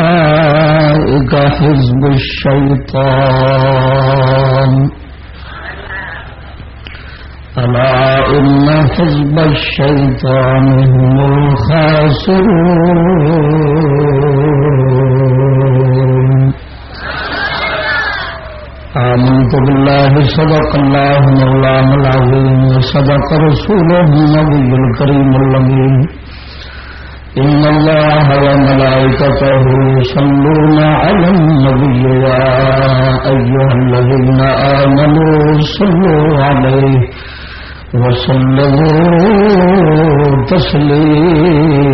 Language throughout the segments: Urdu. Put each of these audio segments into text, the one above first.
أولئك حزب الشيطان ألا إن حزب الشيطان هم الخاسرون آمنت بالله صدق الله مولانا العظيم وصدق رسوله النبي الكريم الأمين إن الله وملائكته يصلون على النبي يا أيها الذين آمنوا صلوا عليه وسلموا تسليما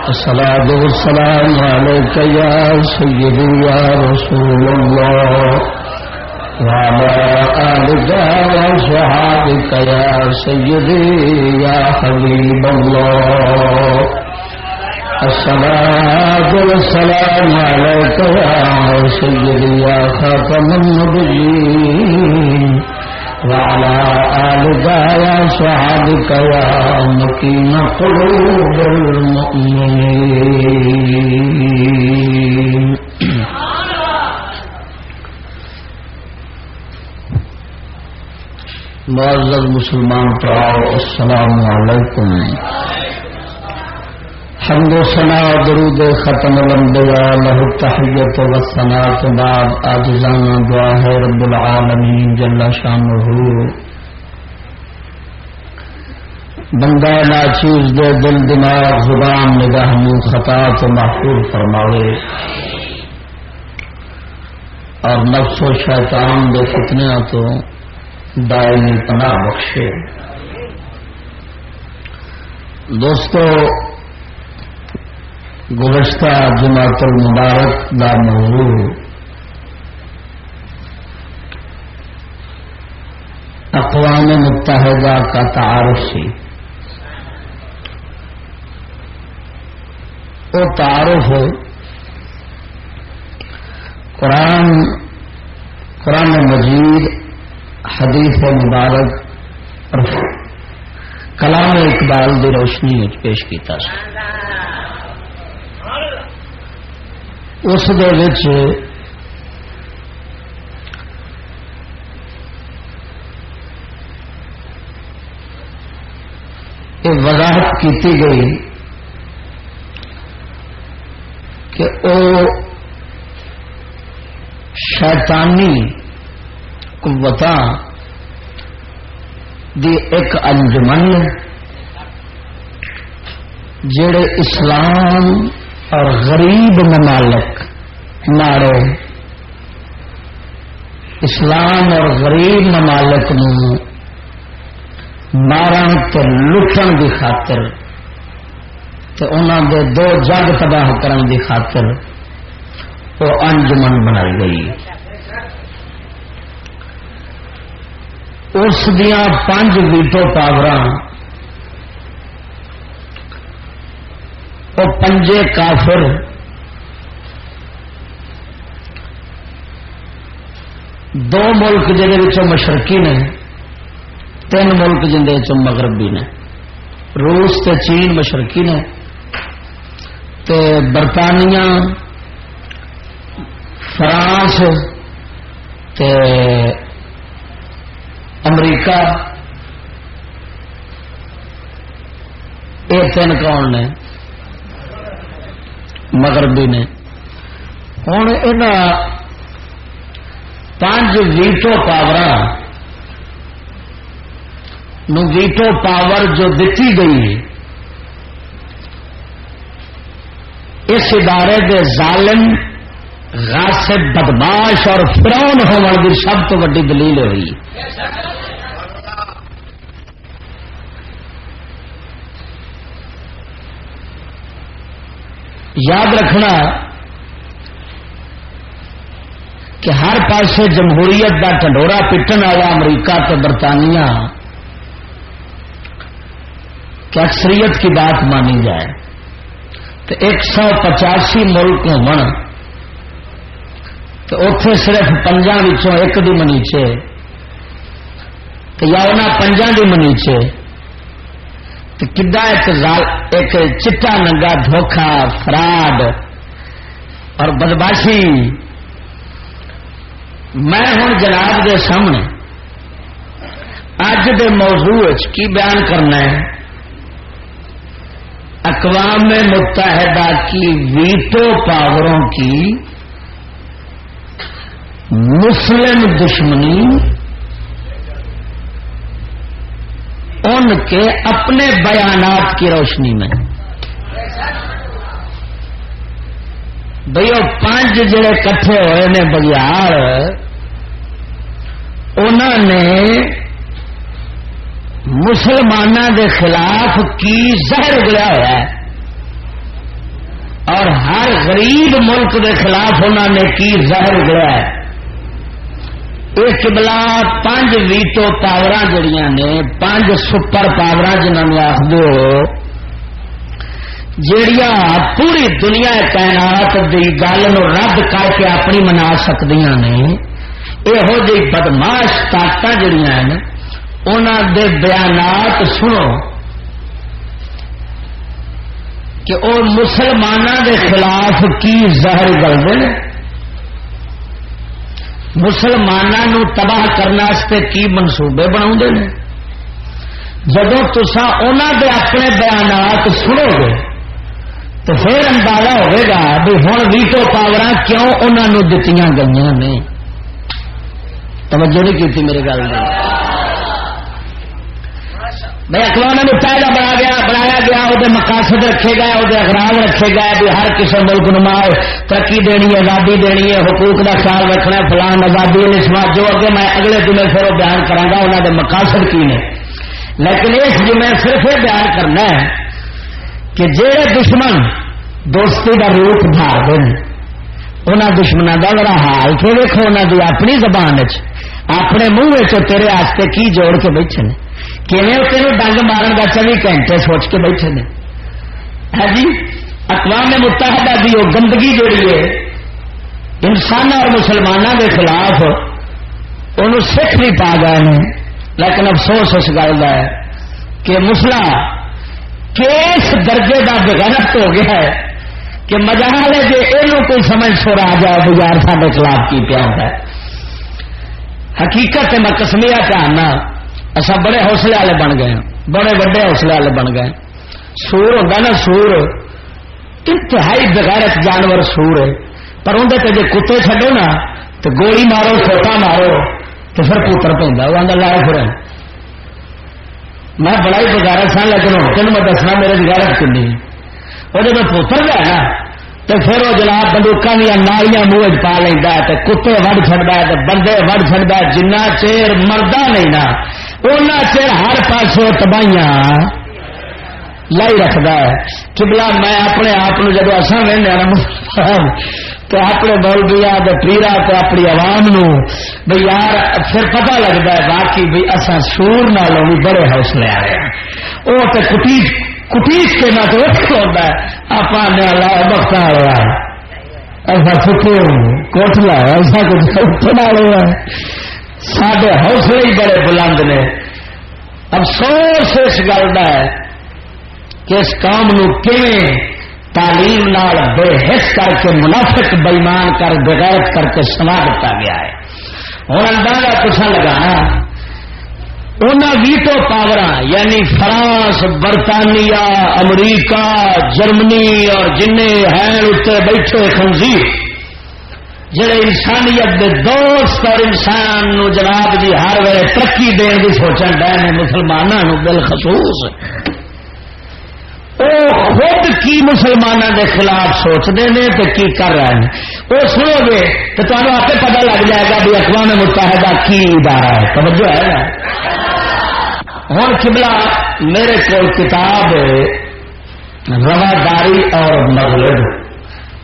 الصلاة والسلام عليك يا سيدي يا رسول الله وعلى آلك وصحابك يا سيدي يا حبيب الله الصلاة والسلام عليك يا سيدي يا خاتم النبيين وعلى آلك وصحابك يا مكين قلوب المؤمنين معزز مسلمان پراؤ السلام علیکم حمد و ثنا درود ختم الانبیاء لہ التحیت و الثناء بعد عاجزانہ دعا ہے رب العالمین جل شانہ بندہ ناچیز دے دل دماغ زبان نگاہ منہ خطا تو محفوظ فرماوے اور نفس و شیطان دے فتنہ تو دائمی پناہ بخشے. دوستو گزشتہ جمعۃ المبارک دا موضوع اقوام متحدہ کا تعارف سی. وہ تعارف قرآن مجید حدیث مبارک اور کلام اقبال دی روشنی پیش کیتا سی. اس دے وچ یہ وضاحت کیتی گئی کہ او شیطانی قوتاں دی ایک انجمن جڑے اسلام اور غریب ممالک مارے اسلام اور غریب ممالک نو مارن تے لٹن دی خاطر تے انہاں دے دو جنگ تباہ کرن دی خاطر وہ انجمن بنائی گئی. اس دیاں 5 ویٹو پاوراں وہ 5 کافر دو ملک جہاں وچوں مشرقی نے 3 ملک جن وچوں مغربی نے روس تے چین مشرقی نے تے برطانیہ فرانس تے امریکہ یہ 3 کون نے مغربی نے. ہوں یہاں 5 ویٹو پاور ویٹو پاور جو دیتی گئی اس ادارے دے ظالم غاصب بدماش اور فرعون ہونے کی سب تو بڑی دلیل ہوئی. یاد رکھنا کہ ہر پاسے جمہوریت کا ٹنڈورا پٹن والا امریکہ تو برطانیہ کہ اکثریت کی بات مانی جائے تو 185 ملک ہون تو اتے صرف 5 ایک دی منیچے تو یا انہاں 5 دی منیچے تو کدا ایک چٹا ننگا دھوکھا فراڈ اور بدماشی. میں ہوں جناب دے سامنے اج دے موضوع کی بیان کرنا ہے. اقوام متحدہ کی ویٹو پاوروں کی مسلم دشمنی ان کے اپنے بیانات کی روشنی میں. بھئی وہ 5 جڑے کٹھے ہوئے نے بگیار انہوں نے مسلمانوں دے خلاف کی زہر اگلیا ہوا ہے اور ہر غریب ملک دے خلاف انہوں نے کی زہر اگلیا ہے. یہ قبلہ 5 ویٹو پاور جڑیاں نے 5 سپر پاور جنہوں آخدے ہو جڑیاں پوری دنیا کائنات دی گل نو رد کر کے اپنی منا سکدیاں نے. یہو جی بدماش طاقت جڑیاں ہیں انہاں دے بیانات سنو کہ وہ مسلمانوں دے خلاف کی زہر گلتے ہیں. مسلمانوں تباہ کرنے کی منصوبے بنا نے. جدو تسا انہوں دے اپنے بیانات سنو گے تو پھر اندازہ ہوئے گا بھی ہوں ویٹو پاور کیوں انہوں دتیاں گئی نے. توجہ نہیں کی میرے گل میں. بھائی اقوام متحدہ بنایا گیا وہ مقاصد رکھے گئے وہ اغراض رکھے گئے بھی ہر کسی ملک نما ترقی دینی ہے آزادی دینی ہے حقوق کا خیال رکھنا فلان آزادی سماج جو اگے میں اگلے جمعے پھر وہ بیان کروں گا انہوں نے مقاصد کی نے. لیکن اس جمعے صرف یہ بیان کرنا ہے کہ جہے دشمن دوستی کا روپ دھار دیں انہوں دشمنوں کا بڑا حال کہ دیکھو انہوں کی اپنی زبان اپنے منہ تیرے واسطے کی جوڑ کے بیٹھے نے تینوں ڈنگ مارن کا 24 گھنٹے سوچ کے بیٹھے نے. ہے جی اقوام متحدہ کی وہ گندگی جڑی ہے انسان اور مسلمانوں کے خلاف انہوں سکھ بھی پا گئے ہیں. لیکن افسوس اس گل کا ہے کہ مسئلہ کس درجے کا بغیرت ہو گیا ہے کہ مجال ہے کہ یہ کوئی سمجھ سور آ جائے تو یار سارے خلاف کی پیا ہوتا ہے. حقیقت ہے میں کسمیا چاہنا اصا بڑے حوصلے والے بن گئے بڑے بڑے حوصلے والے بن گئے. سور ہوتا نا سور انتہائی بغیرت جانور سور ہے پر اندر جی کتے چڈو نا تو گولی مارو سوٹا مارو تو پھر پوتر پہ وہ آدھا لایا پھر میں بڑا ہی بغیرت سا لیکن ہوں تین میں دسنا میرے بغیرت کنی وہ جب پوتر گیا نا تو پھر وہ جناب بندوقوں دیا نالیاں منہ پا لینا تو کتے وڑ چڑھتا ہے تو بندے وڑ چڑھتا ہے. جنہ چیر مردہ نہیں نا اُنہ چیر ہر پاسوں تباہیاں لائی رکھتا ہے. قبلہ میں اپنے آپ جب اصا وہنے تو اپنے مولویا پیرا تو اپنی عوام نو بھئی یار پھر پتہ لگتا ہے باقی بھئی اصا سور نالوں بھی بڑے حوصلے آ رہے ہیں. وہ تو کٹیچ کے نہ تو ہوتا ہے آپ بختا ہوا ایسا سکے کوٹلا ایسا کچھ اٹھنا ہوا ہے. سارے حوصلے ہی بڑے بلند نے. افسوس اس گل کا ہے کہ اس قوم نو کیویں تعلیم نال بے حس کر کے منافق بےمان کر بغیرت کر کے سما دیتا گیا ہے. ہوں اندازہ تسا لگانا انہوں ویٹو پاور یعنی فرانس برطانیہ امریکہ جرمنی اور جن ہیں اتنے بیٹھے خنزیر جڑے انسانیت دے دوست اور انسان نو جناب جی ہر ویلے ترقی دین کی سوچن ڈے نے مسلمانوں بالخصوص وہ خود کی مسلمانوں کے خلاف سوچتے ہیں تو کی کر رہے ہیں. وہ سنو گے تو تمہیں آپ پتہ لگ جائے گا بھی اقوام متحدہ کی ادارہ ہے. توجہ ہے نا. ہوں قبلہ میرے کو کتاب رواداری اور مغرب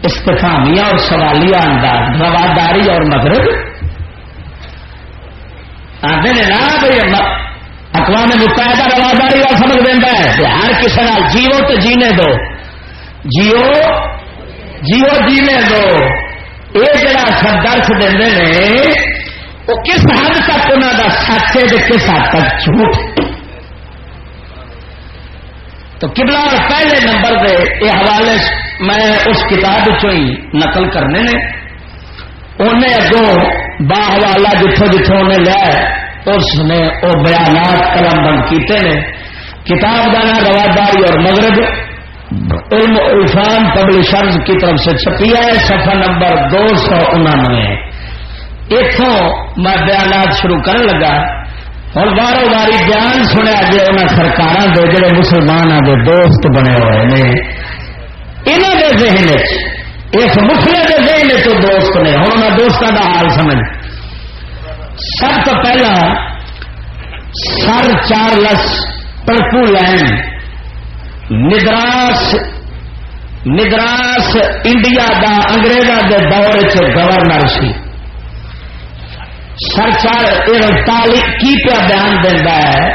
استفہامیہ اور سوالیہ انداز رواداری اور مغرب آتے ہیں نا بھائی اقوام متحدہ رواداری اور سمجھ دینا ہے کہ ہر کسی نال جیو تو جینے دو جیو جینے دو. یہ جڑا درس دے وہ کس حد تک انہوں کا سچ ہے کس حد تک جھوٹ. تو قبلہ اور پہلے نمبر دے یہ حوالے میں اس کتاب ہی نقل کرنے نے انہیں اگوں با حوالہ جتوں جتوں انہیں لیا اس نے وہ بیانات قلم بند کیتے نے. کتاب کا نام رواداری اور مغرب علم عرفان پبلشرز کی طرف سے چھپی ہے. صفحہ نمبر 299. اتوں میں بیانات شروع کرنے لگا. اور باروں باری بیان سنیا جی انہوں سرکار دے جڑے مسلمانوں کے دوست بنے ہوئے نے انہوں کے ذہن اس مسلے کے ذہن تو دوست نے. ہوں انہوں دوستوں کا حال سمجھ. سب تو پہلا سر چارلس ٹرکولین مدراس انڈیا دا انگریزاں دے دور چ گورنر سی. سرچار کی پیا بیان دینا ہے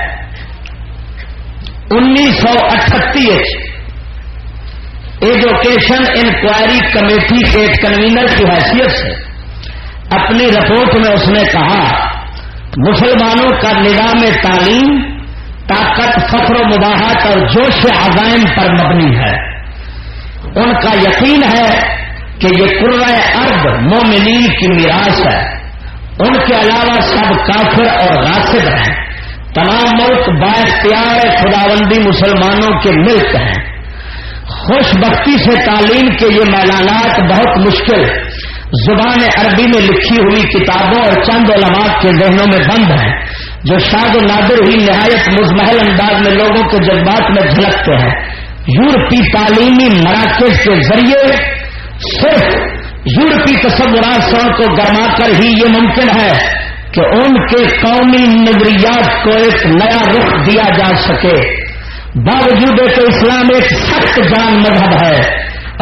1938 ایجوکیشن انکوائری کمیٹی کے کنوینر کی حیثیت سے اپنی رپورٹ میں اس نے کہا مسلمانوں کا نظام تعلیم طاقت فخر و مباحت اور جوش عزائم پر مبنی ہے. ان کا یقین ہے کہ یہ قرۂ ارض مومنین کی میراث ہے. ان کے علاوہ سب کافر اور غاصب ہیں. تمام ملک بااختیار خداوندی مسلمانوں کے ملک ہیں. خوش بختی سے تعلیم کے یہ میلانات بہت مشکل زبان عربی میں لکھی ہوئی کتابوں اور چند علماء کے ذہنوں میں بند ہیں جو شاد و نادر ہی نہایت مزمحل انداز میں لوگوں کے جذبات میں جھلکتے ہیں. یورپی تعلیمی مراکز کے ذریعے صرف یورپی تصورات سے ان کو گرما کر ہی یہ ممکن ہے کہ ان کے قومی نظریات کو ایک نیا رخ دیا جا سکے. باوجود کہ اسلام ایک سخت جان مذہب ہے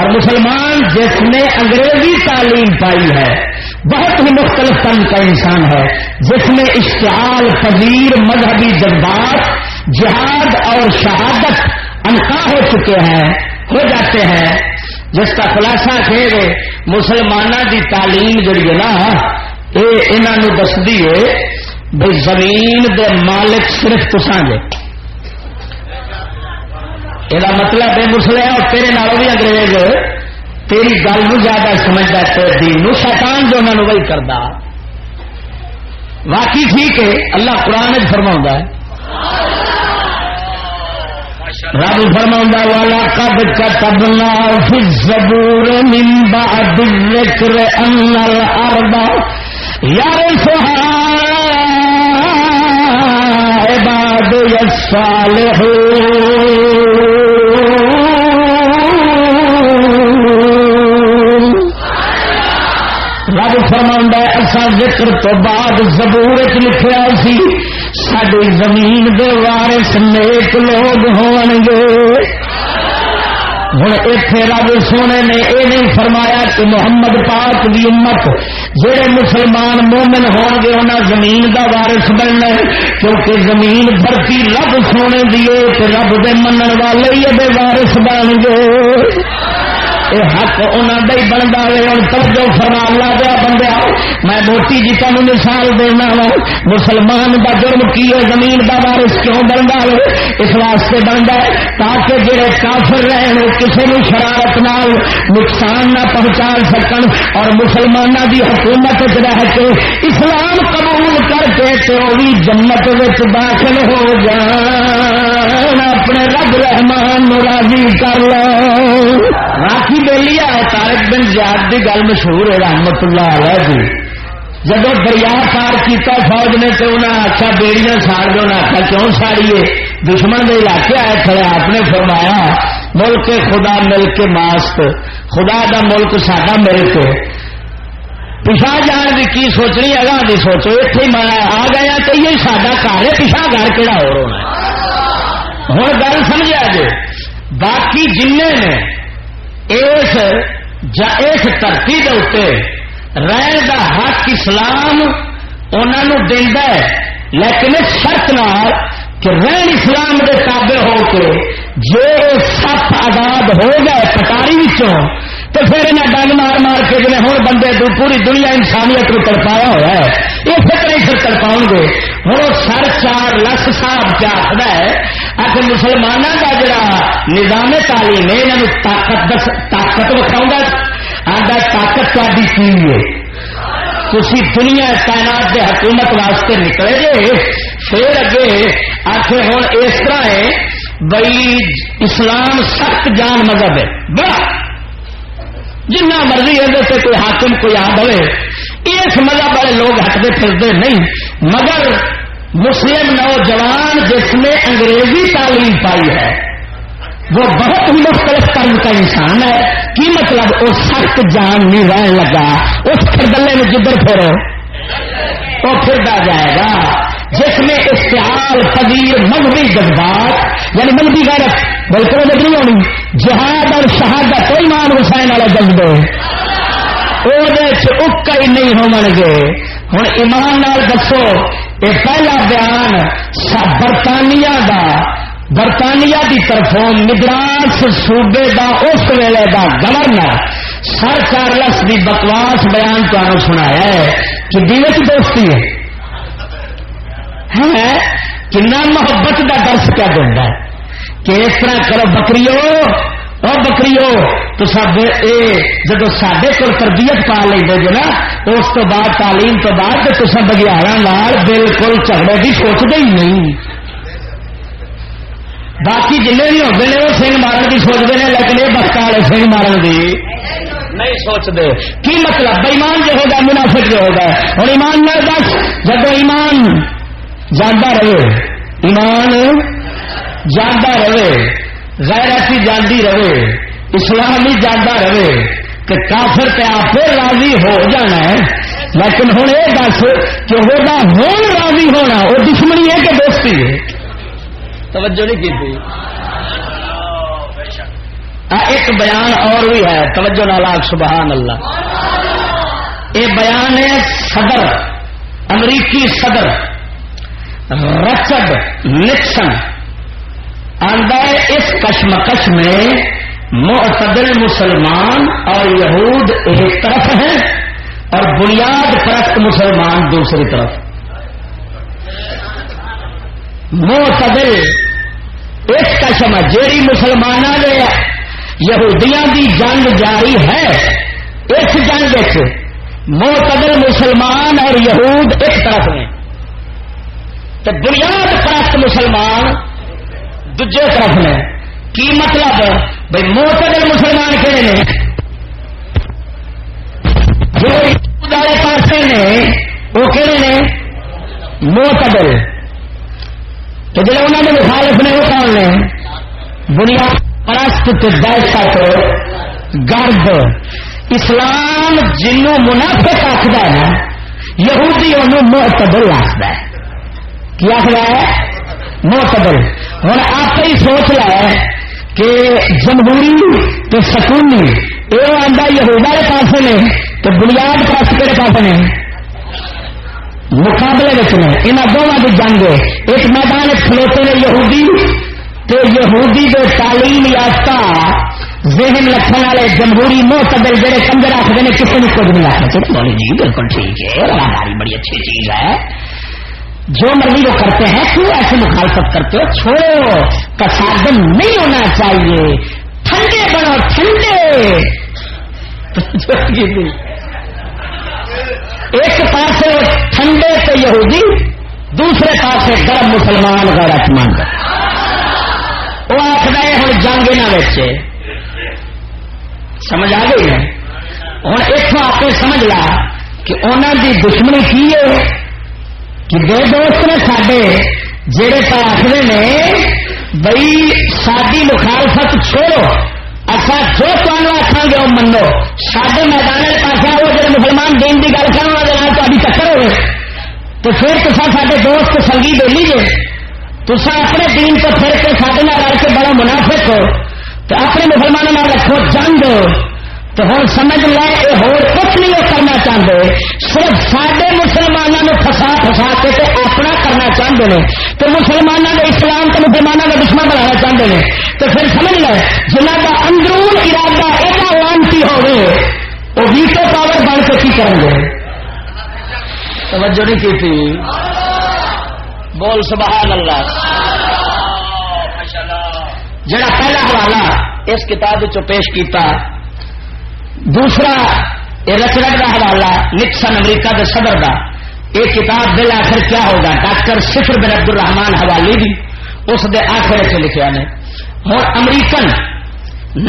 اور مسلمان جس نے انگریزی تعلیم پائی ہے بہت ہی مختلف فن کا انسان ہے جس میں اشتعال پذیر مذہبی جذبات جہاد اور شہادت انقا ہو چکے ہیں ہو جاتے ہیں. جس کا خلاصہ کہ مسلمانوں کی تعلیم جڑی ہے نا یہ انہوں دستی ہے بھائی زمین دے مالک صرف تساں جے. یہ مطلب ہے مسلے اور تیرے نالوں بھی انگریز تیری گل نو زیادہ سمجھتا ہے دین نو شیطان جو انہوں وہی کرتا. واقعی ٹھیک ہے اللہ قرآن فرماؤں ہے رب فرماؤں والا قد كتبنا في الزبور من بعد الذكر ان الارض يرثها عبادي الصالحون. رب فرماؤں ایسا ذکر تو بعد زبور لکھا سی ساری زمین دے وارث نیک لوگ ہون گے. ہوں اتنے رب سونے نے یہ نہیں فرمایا کہ محمد پاک دی امت جہے مسلمان مومن ہون گے انہیں زمین دا وارث بننا کیونکہ زمین دھرتی رب سونے دیے تو رب دے منن والے ہی دے وارث بن گے. یہ حق انہوں کا ہی بنتا ہے. اور توجہ فرما اللہ دیا بندیا میں موٹی جی تمہیں مثال دینا وا مسلمان کا جرم کی ہے زمین کا وارث کیوں بنتا ہے اس واسطے بنتا ہے تاکہ جڑے کافر رہن وہ کسی نے شرارت نال نقصان نہ پہنچا سکن اور مسلمانوں کی حکومت رہ کے اسلام قبول کر کے تو بھی جنت داخل ہو جان اپنے رب رحمان راضی کر لو. راکھی بیلی ہے طارق بن زیاد کی گل مشہور ہے رحمت اللہ علیہ جی. جب دریا پار کیتا فوج نے تو انہیں آخیا بیڑیاں ساڑ دو. انہیں آخیا کیوں ساڑیے دشمن کے علاقے آئے کھڑے. آپ نے فرمایا ملک خدا مل کے ماست خدا دا ملک ساڈا ملک پچھا جان کی کی سوچنی اگاں دی سوچو اتنے میں آ گیا تو یہ ساڈا گھر ہے پچھا گھر کہڑا ہو ہونا ہے. ہوں گل سمجھا جی باقی جن نے اس دھرتی کے اتنے رہن کا حق اسلام انہوں دینا ہے لیکن اس شرط نال کہ رہن اسلام کے تابع ہو کے جی سپ آزاد ہو گئے پٹاری وچوں تو پھر انہیں ڈنگ مار مار کے جی ہوں بندے پوری دنیا انسانیت کو تڑپایا ہوا ہے یہ فکر ہی پھر تڑپاؤ گے. ہوں سر چار لکھ صاحب کیا آخر ہے کہ مسلمانوں کا جڑا نظام تعلیم ہے انہوں طاقت وکھاؤں گا آدھا طاقت تاری کی ہے تھی دنیا کائنات کے حکومت واسطے نکلے جے پھر اگے آخر ہوں اس طرح ہے بھائی اسلام سخت جان مذہب ہے بڑا جنہ مرضی ہے کوئی حاکم کوئی آد ہوئے اس مذہب والے لوگ ہٹتے پھرتے نہیں مگر مسلم نوجوان جس نے انگریزی تعلیم پائی ہے وہ بہت ہی مختلف قسم کا انسان ہے کی مطلب وہ سخت جان نہیں رہن لگا اس کھردلے میں جدھر پھرو وہ پھردا جائے گا جس میں استعمال پذیر مذہبی جذبات یعنی مذہبی غیرت بالکل نہیں ہونی جہاد اور شہادت کوئی ایمان حسین والا جذبے وہ اکا ہی نہیں ہو گے ہوں ایمان نال دسو یہ پہلا بیان برطانیہ کی طرفوں مدراس صوبے دا اس ویلے دا گورنر سر چارلس کی بکواس بیان تمہیں سنایا ہے کہ دیوے کی دوستی ہے کنا محبت کا درس کیا دینا ہے کہ اس طرح کرو بکریو اور بکریو تو سب جب سڈے کو تربیت پا لیں گے نا اس تو بعد تعلیم تو بعد تو سب بگیارا بالکل جھگڑے کی سوچتے ہی نہیں باقی جن بھی ہوتے ہیں وہ سنگ مارن کی سوچتے ہیں لیکن یہ بخت والے سنگ مارن کی نہیں سوچتے کی مطلب بےمان جو ہوگا منافق جو ہوگا اور ایمان نہ دس جب ایمان جانا رہے ایمان جانا رہے غیرتی جاندی رہے اسلام ہی جانا رہے کہ کافر پہ آپ راضی ہو جانا ہے لیکن ہوں یہ دس کہ ہوگا ہوں راضی ہونا وہ دشمنی ہے کہ دوستی ہے توجہ نہیں کی تھی ایک بیان اور بھی ہے توجہ نالاک سبحان اللہ یہ بیان ہے صدر امریکی صدر رچرڈ نکسن آندہ اس کشمکش میں معتدل مسلمان اور یہود ایک طرف ہیں اور بنیاد پرست مسلمان دوسری طرف معتدل اس کشم جیڑی مسلمانوں نے یہودیاں دی جنگ جاری ہے اس جنگ معتدل مسلمان اور یہود ایک طرف ہیں تو بنیاد پرست مسلمان دوجے طرف نے کی مطلب بھائی معتدل مسلمان کہڑے نے جو والے پاسے نے وہ کہڑے نے معتدل تو جب انہوں نے مخالف نے وہ کون نے بنیاد پرست دہشت گرد اسلام جنوں منافق آخر ہے نا یہودی انہوں معتدل آخر ہے کی آخر ہے معتدل ہوں آپ ہی سوچ لا کہ جمہوری تو سکونی یہ آدھا یہودا کے پاس نے تو بنیاد پرست کہڑے پاس نے مقابلے نے یہاں دونوں کی جنگ ایک میدان کھلوتے نے یہودی تو یہودی کے تعلیم یافتہ ذہن رکھنے والے جمہوری معتدل جڑے کنجر آخر نے کسی نے کچھ نہیں آخر چلو جی بالکل ٹھیک ہے ہماری بڑی اچھی چیز ہے جو مرضی وہ کرتے ہیں کیوں ایسے مخالفت کرتے ہو چھوڑو تصادم نہیں ہونا چاہیے ٹھنڈے بنو ٹھنڈے ایک پاس ٹھنڈے سے یہودی دوسرے پاس گرم مسلمان غیرت مند وہ آخر ہوں جنگ نہ سمجھ آ گئی ہے ہوں اتوں آپ سمجھ لا کہ انہوں کی دشمنی کی ہے کہ دو دوست نے سڈے جہے تو آخر نے بھائی ساری مخالفت چھوڑو اچھا جو تمہیں آخان گے وہ منو سارے میدان کے پاس وہ جب مسلمان دین کی گل کرنے تاری ٹکر ہوئے تو پھر تصا سارے دوست سنگی بولی گے تصا اپنے دین تو پھر کے سارے رل کے بڑا منافق ہو تو اپنے مسلمانوں رکھو جنگ تو ہوں سمجھ لے یہ ہو کچھ نہیں وہ کرنا چاہتے صرف سارے مسلمانوں فسا فسا کے اپنا کرنا چاہتے ہیں تو مسلمانوں نے اسلام کے مسلمانوں کا دشمن بنانا چاہتے ہیں تو پھر سمجھ لے جنہ کا اندرون ارادہ ایسا لانتی ہوگی وہ ویٹو پاور بن کے کی کریں گے توجہ نہیں کی تھی بول سبحان اللہ جڑا پہلا حوالہ اس کتاب پیش کیتا، دوسرا یہ رچرٹ کا حوالہ نکسن امریکہ کے صدر کا، یہ کتاب بالآخر کیا ہوگا ڈاکٹر صفر بن عبد الرحمان حوالی دی اس دے آخر سے لکھا نے. ہوں امریکن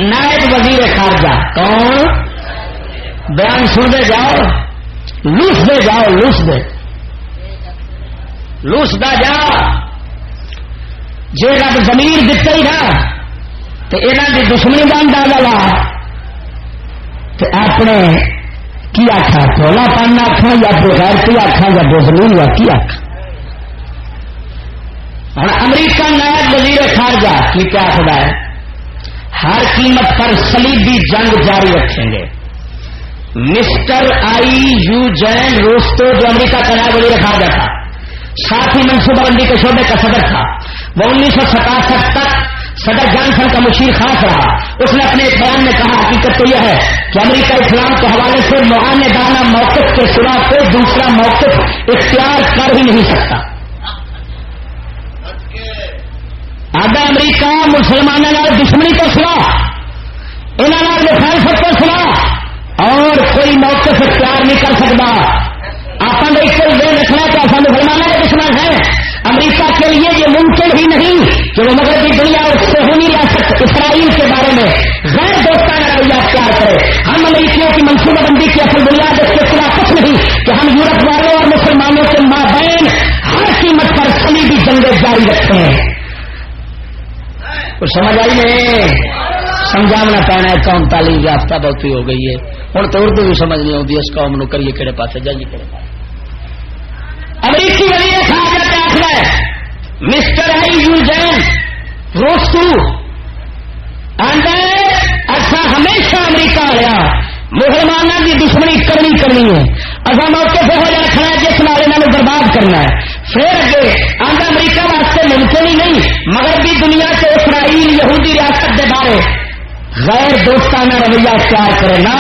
نائب وزیر خارجہ کون؟ بیان سنتے جاؤ، لوس دے جاؤ، لوس دے لوس دا جا. جی رب ضمیر دتا ہی نا تو یہاں کی دشمنی کا اندازہ لا. اپنے کی آخا تھولا پن آخا یا بغیرتی آخا یا بزرگ یا کی آخا. ہوں امریکہ نائب وزیر خارجہ کی کیا آخر ہے؟ ہر قیمت پر صلیبی جنگ جاری رکھیں گے. مسٹر آئی یو جین روستو جو امریکہ کا نائب وزیر خارجہ تھا، ساتھ ہی منصوبہ بندی کے شعبے کا صدر تھا، وہ 1967 تک صدر جانسن کا مشیر خاص رہا. اس نے اپنے ایک بیان میں کہا حقیقت تو یہ ہے کہ امریکہ اسلام کے حوالے سے معاندانہ موقف کے سوا کوئی دوسرا موقف اختیار کر ہی نہیں سکتا. آدھا امریکہ مسلمانوں نے دشمنی کو سنا، انہوں نے مخالفت کو سنا اور کوئی موقف اختیار نہیں کر سکتا. آپ نے اس کو یہ رکھنا کہ ایسا مسلمانوں کے دشمن ہیں. امریکہ کے لیے یہ ممکن ہی نہیں کہ وہ مغربی دنیا اور صہیونی ریاست اسرائیل کے بارے میں غیر دوستانہ رویہ اختیار کرے. ہم امریکیوں کی منصوبہ بندی کی اصل بنیاد اس کے خلاف کچھ نہیں کہ ہم یورپ والوں اور مسلمانوں کے مابین ہر قیمت پر صلیبی جنگیں جاری رکھتے ہیں. کچھ سمجھ آئی نہیں؟ سمجھانا پینا ہے. قوم تعلیم یافتہ بہت ہی ہو گئی ہے. ہوں تو اردو بھی سمجھ نہیں آتی. اس قوم نو کریے کہڑے پاسے جائیے کہڑے پاس. امریکی وزیر خارجہ کا آخر ہے مسٹر آئی یو جین روستو اچھا ہمیشہ امریکہ آیا مسلمانوں کی دشمنی کرنی ہے. اصا موقع سے ہو رکھنا ہے جس نال انہوں نے برباد کرنا ہے. پھر اگے آدھا امریکہ واسطے ممکن ہی نہیں مغربی دنیا سے اسرائیل یہودی ریاست کے بارے غیر دوستانہ رویہ اختیار کرے نا،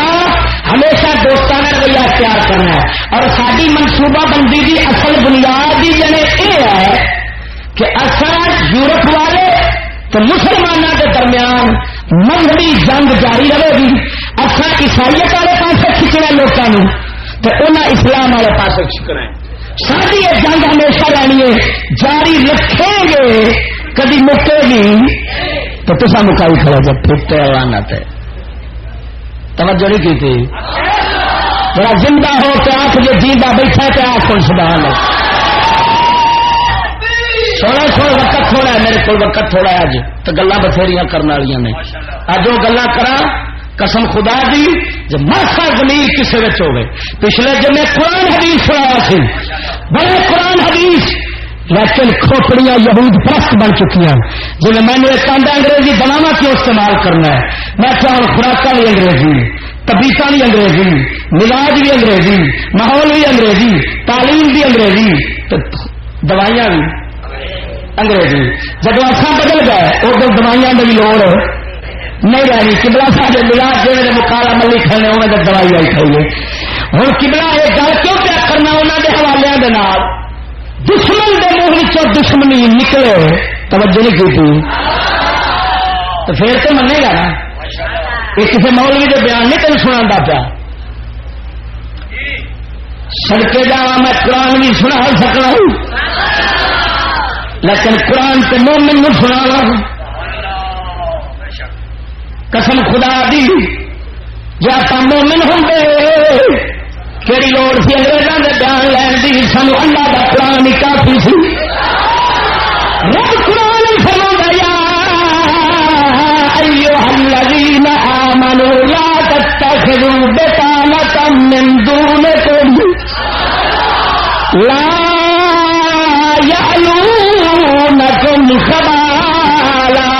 ہمیشہ دوستانہ رویہ اختیار کرنا ہے. اور ساری منصوبہ بندی کی اصل بنیاد ہی جنے یہ ہے کہ اثر یورپ والے تو مسلمانوں کے درمیان مذہبی جنگ جاری رہے گی. اثر عیسائیت والے پاس کھچنا لوگوں تو انہیں اسلام والے پاس کھچنا ہے. ساری یہ جنگ ہمیشہ رہنی ہے، جاری رکھیں گے، کبھی مکے گی. تو تصا مکائی کھڑا جب پھٹے لعنت ہے. توجہ نہیں کی تھی؟ ذرا زندہ ہو کے آنکھ جو جیندہ بیٹھا کہ آنکھ کون سبحان اللہ. تھوڑا وقت تھوڑا ہے میرے کو، وقت تھوڑا ہے اج تو گلا بتھیریاں کرنے والی نے. اج وہ گلا کرا قسم خدا دی جب ماسا زمین کسی وچ ہوے. پچھلے جمعے قرآن حدیث سنایا سی، بڑے قرآن حدیث، لیکن کھوپڑیاں یہود پرست بن چکی ہیں. جی میں نے ایک آدھا انگریزی بناوا کیوں استعمال کرنا ہے؟ میں چاہوں خوراک بھی انگریزی، طبیعت بھی انگریزی، مزاج بھی انگریزی، ماحول بھی انگریزی، تعلیم بھی انگریزی، تو دوائیاں بھی انگریزی. جب اصا بدل گئے ادھر دوائیاں کی بھی لوڑ نہیں رہی. قبلہ صاحب مزاج جی میرے مکالا ملی کھانے انہوں نے دوائی آئی کھائیے. ہوں قبلہ یہ گل کیوں کیا کرنا انہوں کے حوالے کے نام دشمن کے منہ دشمنی نکلے. توجہ نہیں کی تھی تو پھر تو منے گا نا. یہ کسی مولوی کے بیان نہیں تین سنا پیا. سڑکے جا میں قرآن بھی سنا سکنا ہوں لیکن قرآن کے مومن نو سنا. قسم خدا دی جی آپ مومن ہوں کہڑی لوڑ سی انگریزوں کے بیان لین دی. سانو اللہ کا قرآن ہی کافی سی. رب قرآن فرماتا یا ایھا الذین آمنوا لا تتخذوا بطانة من دونکم لا یعلونکم خبالا.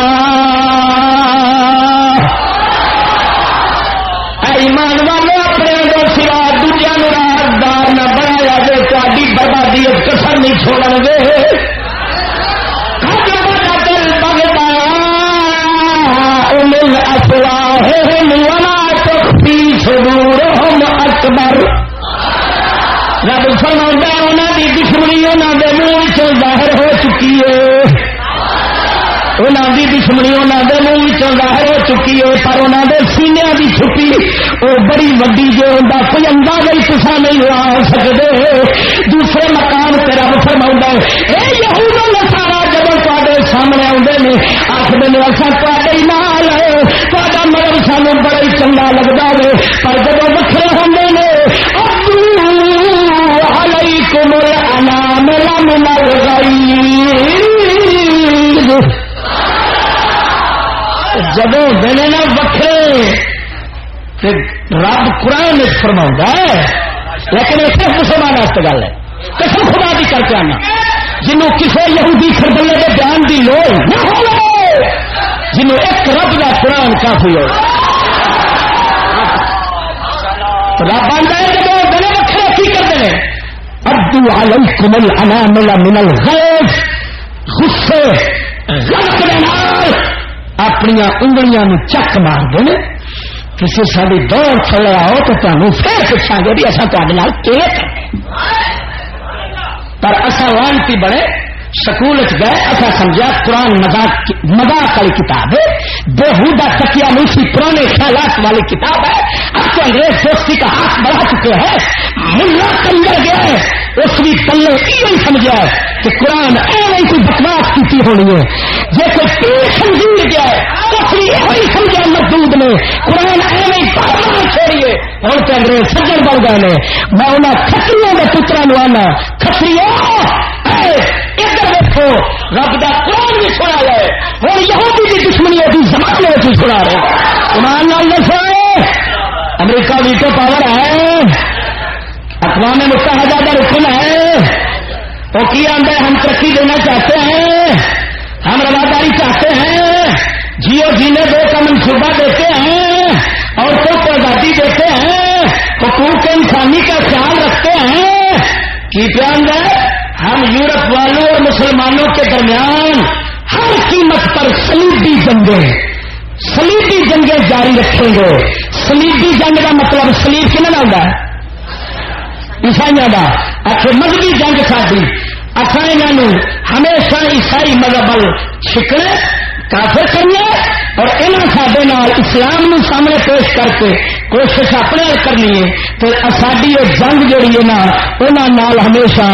ایمان والے اپنے دو سوا دوجا نو رازدار نہ بنایا جے تہاڈی بربادی کسر نہیں چھوڑن گے. دل بغدا من افواہہم وما تخفی صدورہم اکبر. رب فرماتا ہے انہاں دی دشمنی انہاں دے منہ وچوں ظاہر ہو چکی ہے. انہاں دی دشمنی انہوں دے منہ ظاہر ہو چکی ہے پر انہوں دے سینیاں دی چھپی وہ بڑی وڈی جو ہوتا کوئی اندازہ ہی تصا نہیں لا سکتے. دوسرے مقام پہ رب فرماؤں اے یہود و نصارا جب تے سامنے آتے ہیں آخر نے اصا تے نال تا مطلب سانو بڑا ہی چنگا لگتا ہے پر جب وکھرے ہوتے ہیں علیکم الانام لمن الغیظ جب دنے نہ وکھرے رب قرآن فرماؤں ہے لیکن یہ صرف مسلمان واسطے گل ہے. قسم خدا دی کر کے آنا جنوں کسی یہودی خردلے کے بیان کی لوڑ نہ ہو جنوں ایک رب کا قرآن کافی ہو. رب آتا ہے جب دنے وکھرے کی کرتے ہیں ادو علیکم الانامل من الغیظ غصے غلط کے نال اپنی انگلیاں چک مار دیں. کسی ساری دور چلے آؤ تو تمہیں پھر پوچھا گے بھی اصا تے کرنے پر اصا لانتی بڑے سکول گئے اصا سمجھا قرآن مذاق والی کتاب ہے بےہودہ تکیا موسی پرانے خیالات والی کتاب ہے. اب تو انگریز دوستی کا ہاتھ بڑھا چکے ہیں ملا کنجر گیا ہے اس بھی پلے یہ سمجھا ہے کہ قرآن ایویں کوئی بکواس کی ہونی ہے جی کوئی پیر سمجھ گیا ہے اس بھی یہ سمجھا مردود نے قرآن ایویں پڑھنا چھوڑیے. ہوں تو انگریز سجن بن گئے نے میں انہیں کھتریوں کے پترا آنا کھتریوں ادھر دیکھو رب کا قرآن بھی سنا ہے ہوں یہودی کی دشمنی کی زمانے کی سنا رہے ایمان نال دسو امریکہ ویٹو پاور ہے اقوام متحدہ کا رکن ہے وہ کی آتا ہے ہم ترقی دینا چاہتے ہیں ہم رواداری چاہتے ہیں جیو جینے دو کا منصوبہ دیتے ہیں عورتوں کو آزادی دیتے ہیں حقوق انسانی کا خیال رکھتے ہیں کی پیان ہے. ہم یورپ والوں اور مسلمانوں کے درمیان ہر قیمت پر صلیبی جنگیں جاری رکھیں گے. صلیبی جنگ کا مطلب صلیب کن ہوتا ہے عیسائیوں کا آخر مذہبی جنگ ساری اصل ہمیشہ عیسائی مذہب چھکنے کافر کرنا اور انہوں سڈے اسلام نو سامنے پیش کر کے کوشش اپنے کرنی ہے تو ساری یہ جنگ جڑی ہے نا انہوں ہمیشہ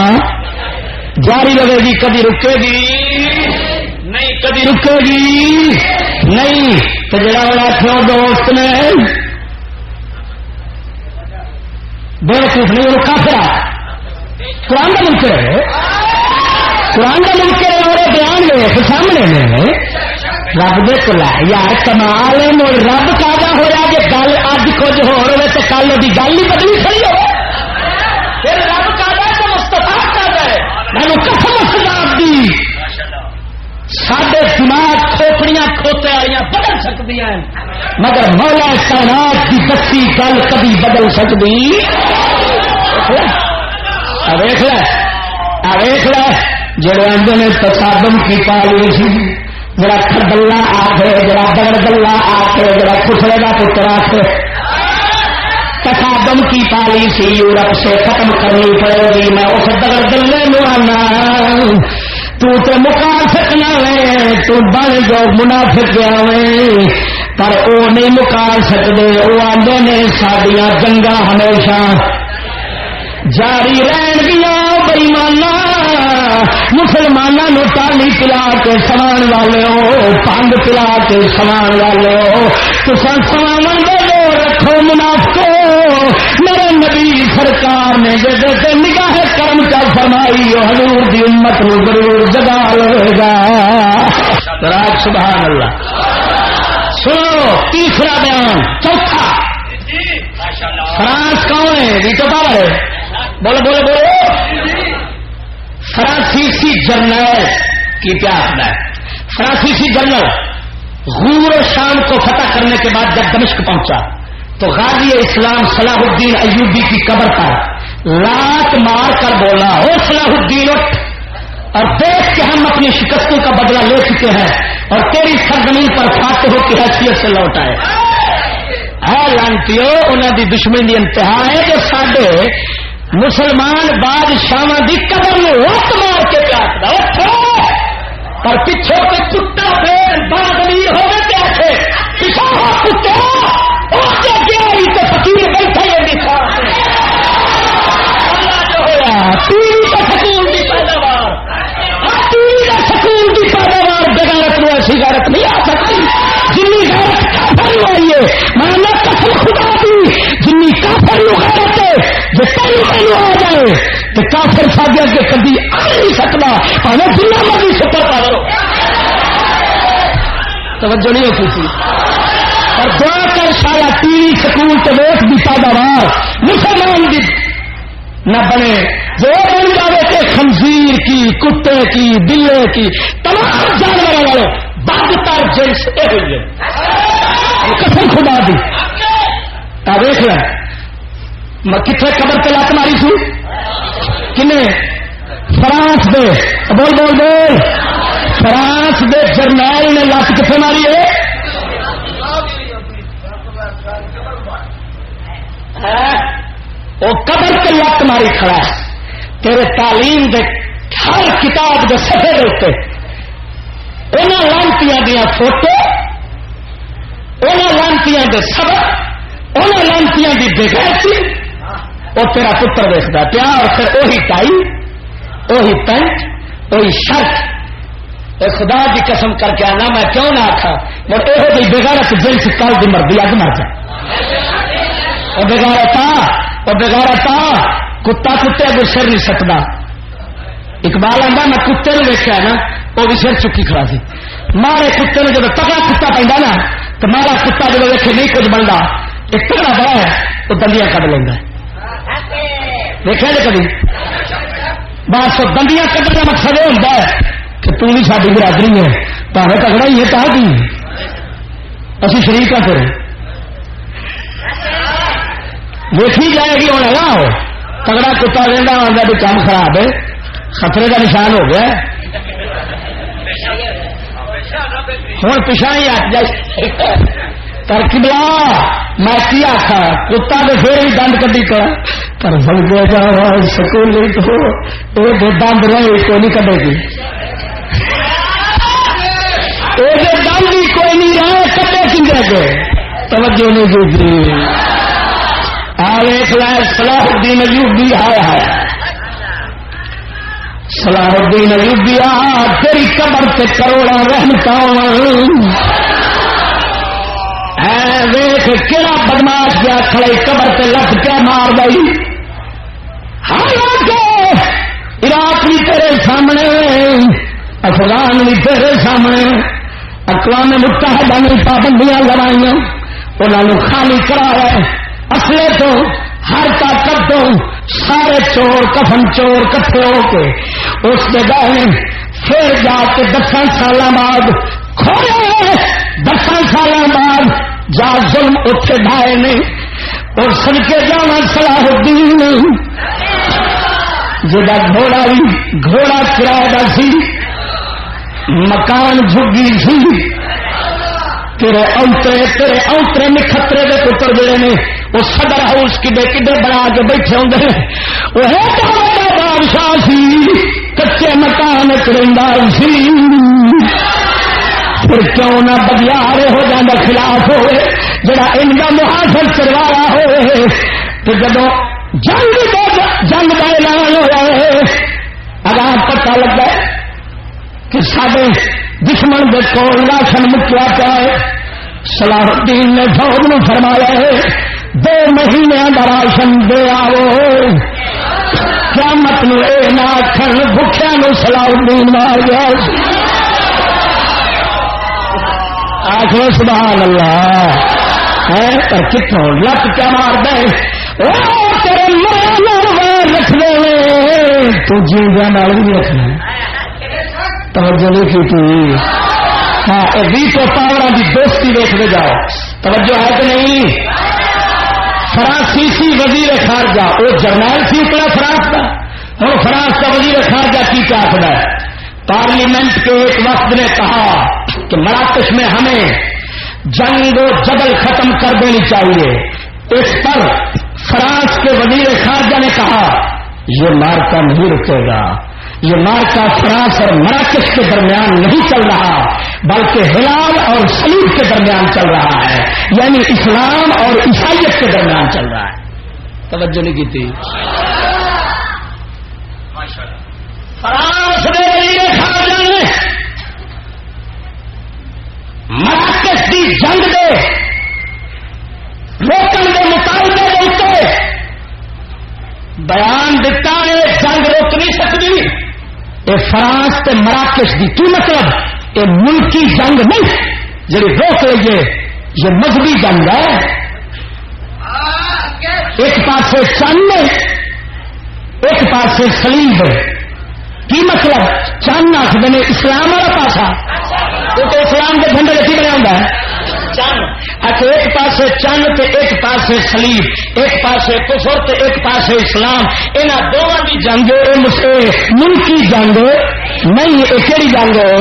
جاری رہے گی. کبھی رکے گی نہیں کبھی رکے گی نہیں. تو جڑا بڑا کیوں دوست نے بیوقوف نہیں وہ کافر قرآن کا منکر ہے قرآن کا منکر ہے اور بیان میں سامنے میں رب دے کو یار کمال ہے رب تازہ ہوا کہ گل اج کچھ ہو رہے تو کل وہ گل ہی بدلی کھڑی ہو پھر رب تازہ تو مستفا تازہ ہے میں قسم خدا دی ساڈے دماغ کھوپڑیاں کھوتے والی بدل سکتی ہیں مگر مولا کائنات کی دسی گل کبھی بدل سکتی ویخ لے جڑے آدھے نے تصادم کی پالیسی جڑا کھردلا آخے جڑا دگڑ آ کے جڑا خسرے کا پتر آخے تصادم کی پالیسی یورپ سے ختم کرنی پڑے گی. میں اس دگڑ دلے نو آنا تو مکا سکنا ہے تو بن جو منافق گیا ہے پر وہ نہیں مکا سکتے. وہ آدھے نے سڈیا جنگا ہمیشہ جاری رہن گیا بےمانا مسلمانوں ٹالی پلا کے سمان والے ہو پانڈ پلا کے سمان والے ہو تو سمان دے رکھو منافقو. میرے نبی سرکار نے جیسے نگاہ کرم کا فرمائی حضور دی امت نو ضرور جگا لے گا. راج سبحان اللہ. سنو تیسرا بیان. چوتھا فرانس کون ہے ویٹو پاور ہے بولو بولو بولو. فرانسیسی جرنل کی کیا آخر ہے. فرانسیسی جرنل غور و شام کو فتح کرنے کے بعد جب دمشق پہنچا تو غازی اسلام صلاح الدین ایوبی کی قبر پر لات مار کر بولا او صلاح الدین اٹھ اور دیکھ کے ہم اپنی شکستوں کا بدلہ لے چکے ہیں اور تیری سرزمین پر فاتحوں کی حیثیت سے لوٹ آئے. لانتیو انہوں دی دشمنی دی انتہا ہے جو ساڈے مسلمان بادشاہ دی قبر میں وقت مار کے پیاس پر پیچھے کے کتا پھر بادلی ہو گئے آخے پیچھا کتے فقیر بیٹھے سکول کی پیداوار سکول کی پیداوار بغیرت میں ایسی غیرت نہیں آ سکتی جنی غیرت کافر آئی ہے میں قسم خدا دی جنی کافر غیرت ہے جو کئی پہلو آ جائے تو کافر سادیا کے کبھی آ نہیں سکتا ہمیں دنیا میں بھی سپر پاور ہو توجہ نہیں ہوتی تھی اور دعا کر سارا ٹی سکول کے ووٹ کی پیداوار مسلمان کی نہ بنے جو بن جائے کہ خنزیر کی کتے کی بلے کی تمام جانوروں والے بدتر جنس یہ ہوئی ہے قسم خدا دی دیکھ لیں میں کتنے قبر پہ لات ماری تھی کنے فرانس دے بول بول بول فرانس دے جرنیل نے لات کتنے ماری ہے وہ قبر کے لت ماری کھڑا ہے تیرے تعلیم دے ہر کتاب کے صفحے ہوتے انہوں لانتیاں دیا فوٹو انہوں لانتیاں دے سبق انہوں لانتیاں دی بغیرتی وہ تیرا پتر دیکھتا پیا اور پھر وہی ٹائی وہی پینٹ وہی شرٹ اے خدا کی قسم کر کے آنا میں کیوں نہ آخا مر یہ بغیرت جنس کل کی مردی اگ مر جائے بغیرتا کتا کتے اگر سر نہیں سکتا اقبال آتا میں کتے نے دیکھا نا وہ بھی سر چکی کھڑا سی مارے کتے نے جب تگڑا کتا پہ نا تو مارا کتا جب دیکھے نہیں کچھ بنتا ایک تگڑا بڑا ہے وہ دندیاں کٹ لینا دیکھا جی کبھی بس دندیاں کٹنے کا مقصد یہ ہوتا ہے کہ تم بھی ساری برادری ہے پاوے تگڑا ہی ہے کہا کی اسی شریک ہاں پھر دیکھی جائے گی ہوں ہے ہو تگڑا کتا لینا آتا بھی کام خراب ہے خطرے کا نشان ہو گیا ہوں پچھا ہی ہٹ جائے ترکیبلا میں کیا آخا کتا تو پھر ہی دند کٹی کر سکتے جا سکول دند رہے کوئی نہیں کٹے گی دند بھی کوئی نہیں رہے کٹے کی جگہ توجہ نہیں کی صلاح الدین ایوبی ہے صلاح الدین ایوبی تیری قبر سے کروڑا رحمتا ویخ کہڑا بدماش گیا کھڑے قبر سے لٹ کیا مار گئی حالانکہ عراق بھی تیرے سامنے افغان بھی تیرے سامنے اقوام متحدہ نے پابندیاں لگائیاں انہوں خالی کرایا اصلے تو ہر طاقت تو سارے چور کفن چور کٹھے ہو کے اس کے گئے پھر جا کے 10 سال بعد کھولے 10 سال بعد جا ظلم اٹھے ڈھائے نے اور سن کے جانا صلاح الدین جا گھوڑا بھی گھوڑا کرایہ سی مکان جھگی سی تیرے اوترے نکھترے دے پتر جڑے نے وہ صدر ہاؤس کڈے بنا کے بیٹھے ہوں وہ بادشاہ سی کچے مکان کرندا سی پھر کیوں نہ بدیار ہو جانا خلاف ہوئے جڑا ان کا محاصر کروایا ہوئے تو جدو جنگ کا اعلان ہوا ہے اگر پتہ لگا کہ سارے دشمن کے کول راشن مکیا پیا ہے صلاح الدین نے فوج میں فرمایا ہے 2 مہینے کا راشن دے آو قیامت نو اے نہ آخر بھوکھیا نو صلاح الدین مار گیا آخر سبحان اللہ پر کتوں لت کیا مار دے تیرے مرے رکھ دے تو جیندیاں نال بھی رکھنا توجہ نہیں کی ہاں بھی تو پاورا کی دوستی دیکھتے جاؤ توجہ ہے کہ نہیں فرانسیسی وزیر خارجہ وہ جرنیل سی اتنا فرانس کا اور فرانس کا وزیر خارجہ کی کیا آخر ہے پارلیمنٹ کے ایک وفد نے کہا کہ مراکش میں ہمیں جنگ و جدل ختم کر دینی چاہیے اس پر فرانس کے وزیر خارجہ نے کہا یہ مارکا نہیں رکے گا یہ مارکا فرانس اور مراکش کے درمیان نہیں چل رہا بلکہ ہلال اور صلیب کے درمیان چل رہا ہے، یعنی اسلام اور عیسائیت کے درمیان چل رہا ہے. توجہ نہیں کی تھی. فرانس دے لیے خارجہ نے مراکش کی جنگ دے روکن کے مطالبے کے بیان دیتا ہے جنگ روک نہیں سکتی. یہ فرانس تے مراکش کی کی مطلب یہ ملکی جنگ نہیں جی روک لیے، یہ مذہبی جنگ ہے. ایک پاسے چند ایک پاسے صلیب. کی مطلب چند آخر نے اسلام والا پاسا کیونکہ اسلام کے جھنڈے کی بنیا ہوتا ہے چند. اچھا ایک پاسے چند تے ایک پاسے صلیب، ایک پاسے کفر تے ایک پاسے اسلام. انہاں دونوں کی جنگ ملکی جنگ نہیں. یہ کہڑی جنگ ہے؟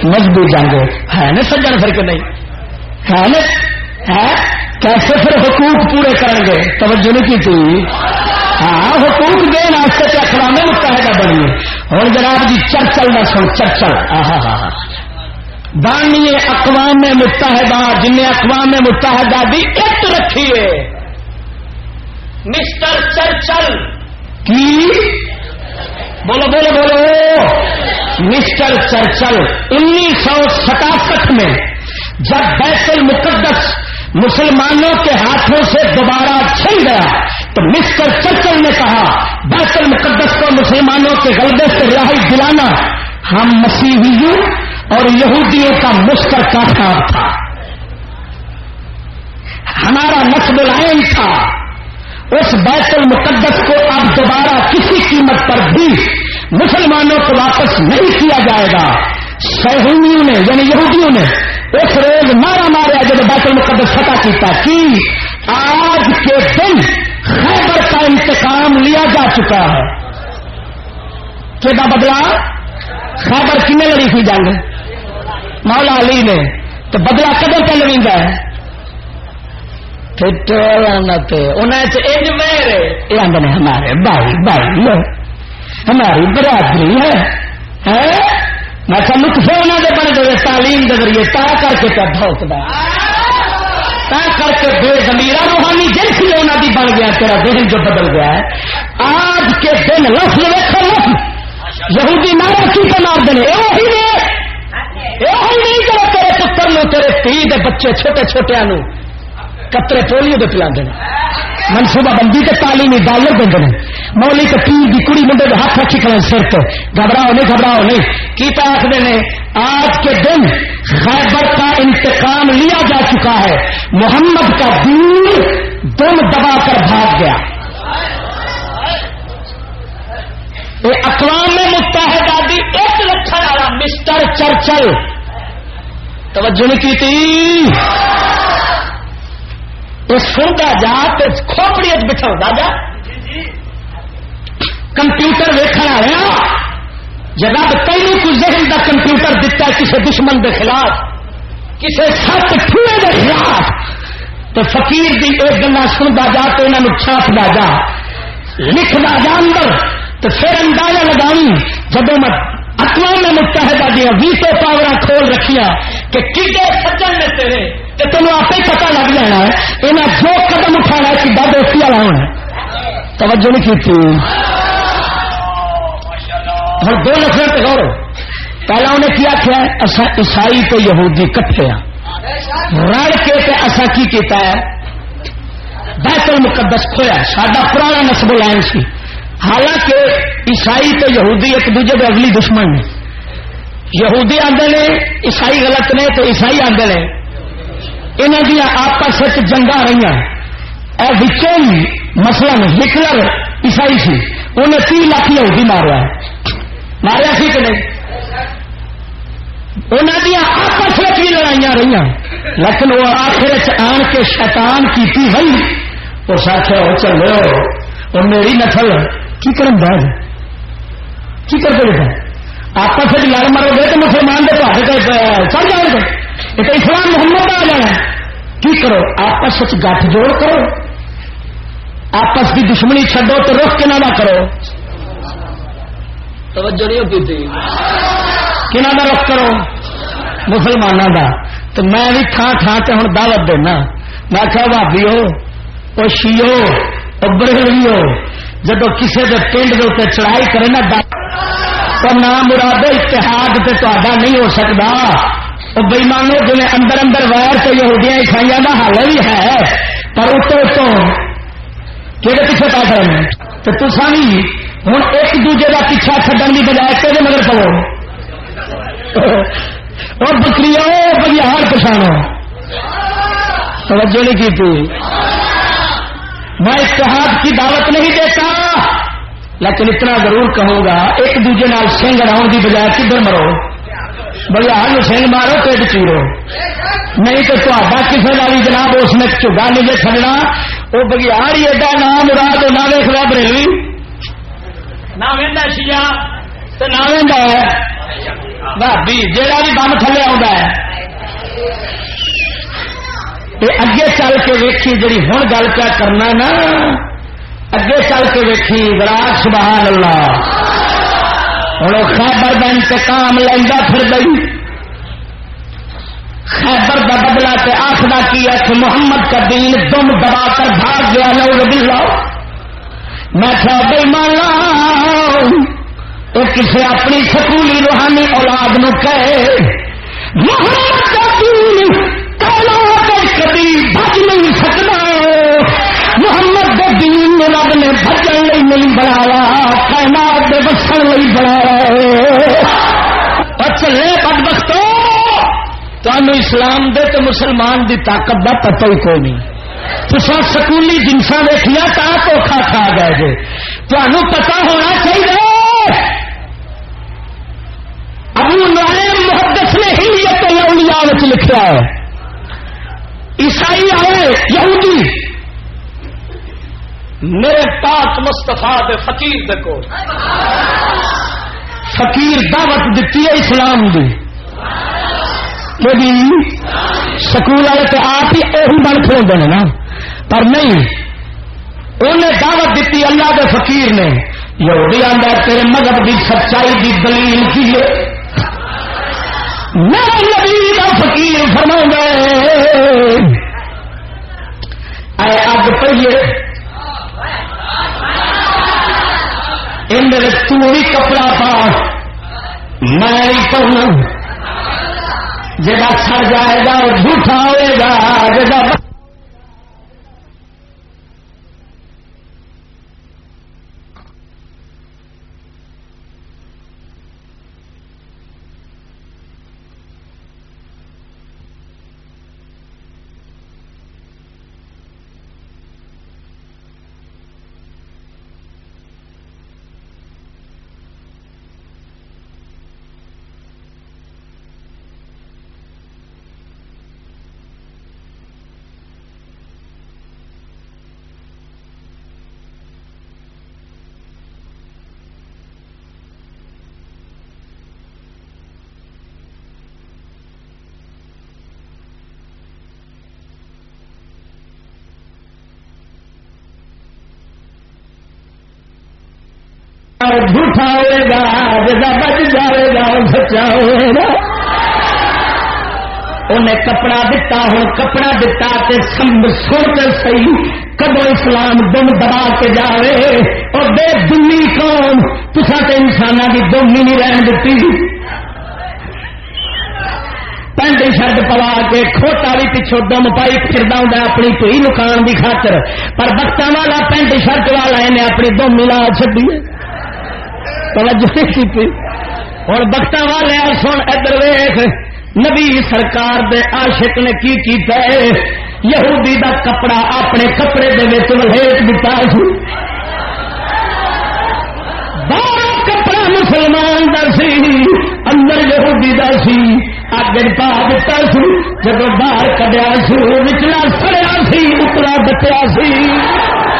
مذہبی جنگ ہے نا سجن پھر کہ نہیں ہے نا. کیسے پھر حقوق پورے کریں گے؟ توجہ نہیں کی تھی. ہاں حقوق دین واسطے تو اقوام متحدہ بنی. ہوں جناب جی چرچل نہ سن چرچل بانی اقوام متحدہ جن اقوام متحدہ کی ایک رکھی ہے. مسٹر چرچل کی بولو بولو بولو مسٹر چرچل 1967 میں جب بیت المقدس مسلمانوں کے ہاتھوں سے دوبارہ چھن گیا تو مسٹر چرچل نے کہا بیت المقدس کو مسلمانوں کے غلبے سے رہائی دلانا ہم مسیحیوں اور یہودیوں کا مشترکہ کام تھا، ہمارا نصب العین تھا. اس بیت المقدس کو اب دوبارہ کسی قیمت پر بھی مسلمانوں کو واپس نہیں کیا جائے گا. صہیونیوں نے یعنی یہودیوں نے اس روز مارا مارا جب بیت المقدس فتح کیتا کہ آج کے دن خیبر کا انتقام لیا جا چکا ہے. کہ بدلا خیبر کنے لڑی تھی جنگ؟ مولا علی نے. تو بدلا کدو پہ لڑیںگا ہے؟ ہمارے بھائی بھائی ہماری برادری ہے. میں لطفے انہوں نے بن گئے تعلیم کے ذریعے تا کر کے پہ بھوکتا تا کر کے بے ضمیرہ روحانی جنسی انہوں کی بن گیا. تیرا ذہن جو بدل گیا ہے آج کے دن لفظ دیکھو لفظ یہودی مارا کی پہ مار دینے نہیں کرو. تیرے پتر نو تیرے پی دے بچے چھوٹے چھوٹے نو قطرے پولیو دے پلا دینا. منصوبہ بندی کے تعلیمی ڈالر دے دینے. مولی کے پیر کی کڑی منڈے کے ہاتھ رکھی کریں سر پہ گھبراؤ نہیں کی پہ آخ دینے آج کے دن خیبر کا انتقام لیا جا چکا ہے. محمد کا دین دم دبا کر بھاگ گیا. اقوام متحدہ دی ایک رکھنے والا مسٹر چرچل توجہ نہیں کی تھی. سنتا جا تو کھوپڑی بٹھا جا کمپیوٹر ویکھنا رہا جب تینوں کو ذہن کا کمپیوٹر دیتا ہے کسی دشمن کے خلاف کسی سچ ٹھوئے کے خلاف تو فقیر کی ایک گلا سنتا جا تو انہوں چھاپتا جا لکھنا جا اندر تو پھر اندازہ لگائی جب میں اقوام متحدہ دیا ویٹو پاور کھول رکھیا کہ کڈے سجن نے تیرے تو تمہیں آپ ہی پتا لگ جانا ہے انہیں جو قدم اٹھانا ہے کہ دوستی والا ہونا. توجہ نہیں کی تھی. اور دو لفظ پہ غور. پہلا انہیں کیا کیا ہے اصا عیسائی تو یہودی کٹھے ہیں رڑ کے تے اصا کی کیتا ہے بیت المقدس کھویا. ساڈا پرانا نسب العین سی. حالانکہ عیسائی تو یہودی ایک دوجے کے اگلی دشمن نے. یہودی آندے نے عیسائی غلط نے تو عیسائی آندے نے. انہوں دیا آپس جنگا رہی مثلا ہٹلر عیسائی سی انہیں 30 لاکھ یہودی مارا ہے ماریا سی کہ نہیں. انہوں دیا آپس بھی لڑائیاں رہی لیکن وہ آخر آن کے شیطان کی ہوئی اس آخر وہ چلو وہ میری نسل کی کرن دے کی کرتے رہے آپس لڑ مرو گے تو مسلمان دے چڑھ جاؤ گے. یہ تو اسلام محمد آ جانا ہے. کی کرو آپس گٹھ جوڑ کرو آپس کی دشمنی چھڈو تو رخ کے نہ کرو. توجہ نہیں ہوتی تھی کنہ کا رخ کرو مسلمانوں کا تو میں بھی تھان تھان سے ہوں دعوت دینا میں کہا بھابی ہو شیو بریلوی ہو جب کسی کے پنڈ کے اتنے چڑھائی کرے نا تو نام مراد اتحاد تے تہاڈا نہیں ہو سکتا وہ بےمانو جنہیں اندر اندر ویر تو یہودیاں عیسائیاں کا حال بھی ہے پر اتوں کہ پیچھے پا کریں تو تصا بھی ہوں ایک دوجے کا پیچھا چڈن کی بجائے کہ مگر پو اور بکری بگیار پچھاڑو توجہ نہیں کی میں اتحاد کی دعوت نہیں دیتا لیکن اتنا ضرور کہوں گا ایک دوجے نال سنگ راؤں کی بجائے کدھر مرو بڑھیار سنگ مارو پیٹ چیرو نہیں تو تا کسی کا بھی جناب اس میں چگا نہیں جے چڑنا وہ بگیار ہی ایڈا نام مراد نہ ویخلا بریلوی نہ وہدا شیا تو نہ وہدا بھابی جہاں بھی بم تھلے آ اگے چل کے ویکھی جی ہوں گل کیا کرنا نا اگے چل کے ویکھی وراج سبحان اللہ ہوں خیبر کا انتقام لینا پھر گئی خیبر کا بدلا تے آخر کی ہے کہ محمد کا دین دم دبا کر بھاگ گیا نعوذ باللہ میں کیا بے مانا وہ کسی اپنی سکولی روحانی اولاد نو کہے محمد کا دین کبھی بچ نہیں سکتا محمد کے دین رب نے بچن نہیں بنایا کائنات کے بسن نہیں بنایا چلے بدبختو تمہیں اسلام دے تو مسلمان دی طاقت کا پتہ ہی کوئی نہیں تصا سکولی جنساں دیکھیا تا دھوکھا کھا گئے جے تمہیں پتا ہونا چاہیے ابو نعیم محدث نے حلیت الاولیاء وچ لکھا ہے عیسائی آئے یہودی میرے پاک مصطفیٰ دے فقیر دے کو فقیر دعوت دیتی ہے اسلام دی سکول والے تو آپ ہی اہی بن کھولتے ہیں نا پر نہیں انہیں دعوت دیتی اللہ دے فقیر نے یہودی آندا تیرے مذہب کی سچائی کی دلیل کی ہے میرے نبی کا فقیر فرما اے اگ پہیے اندر تو بھی کپڑا پا میں ہی پڑھنا جگہ سڑ جائے گا اور جھوٹا ہوئے گا جگہ جھوٹا ہوئے گا جگہ بچ جائے گا سچا ہوئے گا انہیں کپڑا دتا ہوں کپڑا دتا تے سن صحیح کدو اسلام دم دبا کے جائے اور بے دلی کون تسا تے انسانوں کی دم ہی نہیں رہن دیتی پینٹ شرٹ پوا کے کھوٹا بھی پچھو دم پائی پھردا ہوں اپنی دھی نکان کی خاطر پر بختاں والا پینٹ شرٹ والا انہیں اپنی دم ملا چڈی توجہ کی اور بختاں والے سن ادھر ویخ نبی سرکار دے عاشق نے کی کیتا ہے یہودی دا کپڑا اپنے کپڑے دے وچ ولیٹ دتا سی باہر کپڑا مسلمان دا سی اندر یہودی دا سی اگ پا دتا سی جب باہر کڈیا سی وچلا سڑیا سی اتلا بچیا سی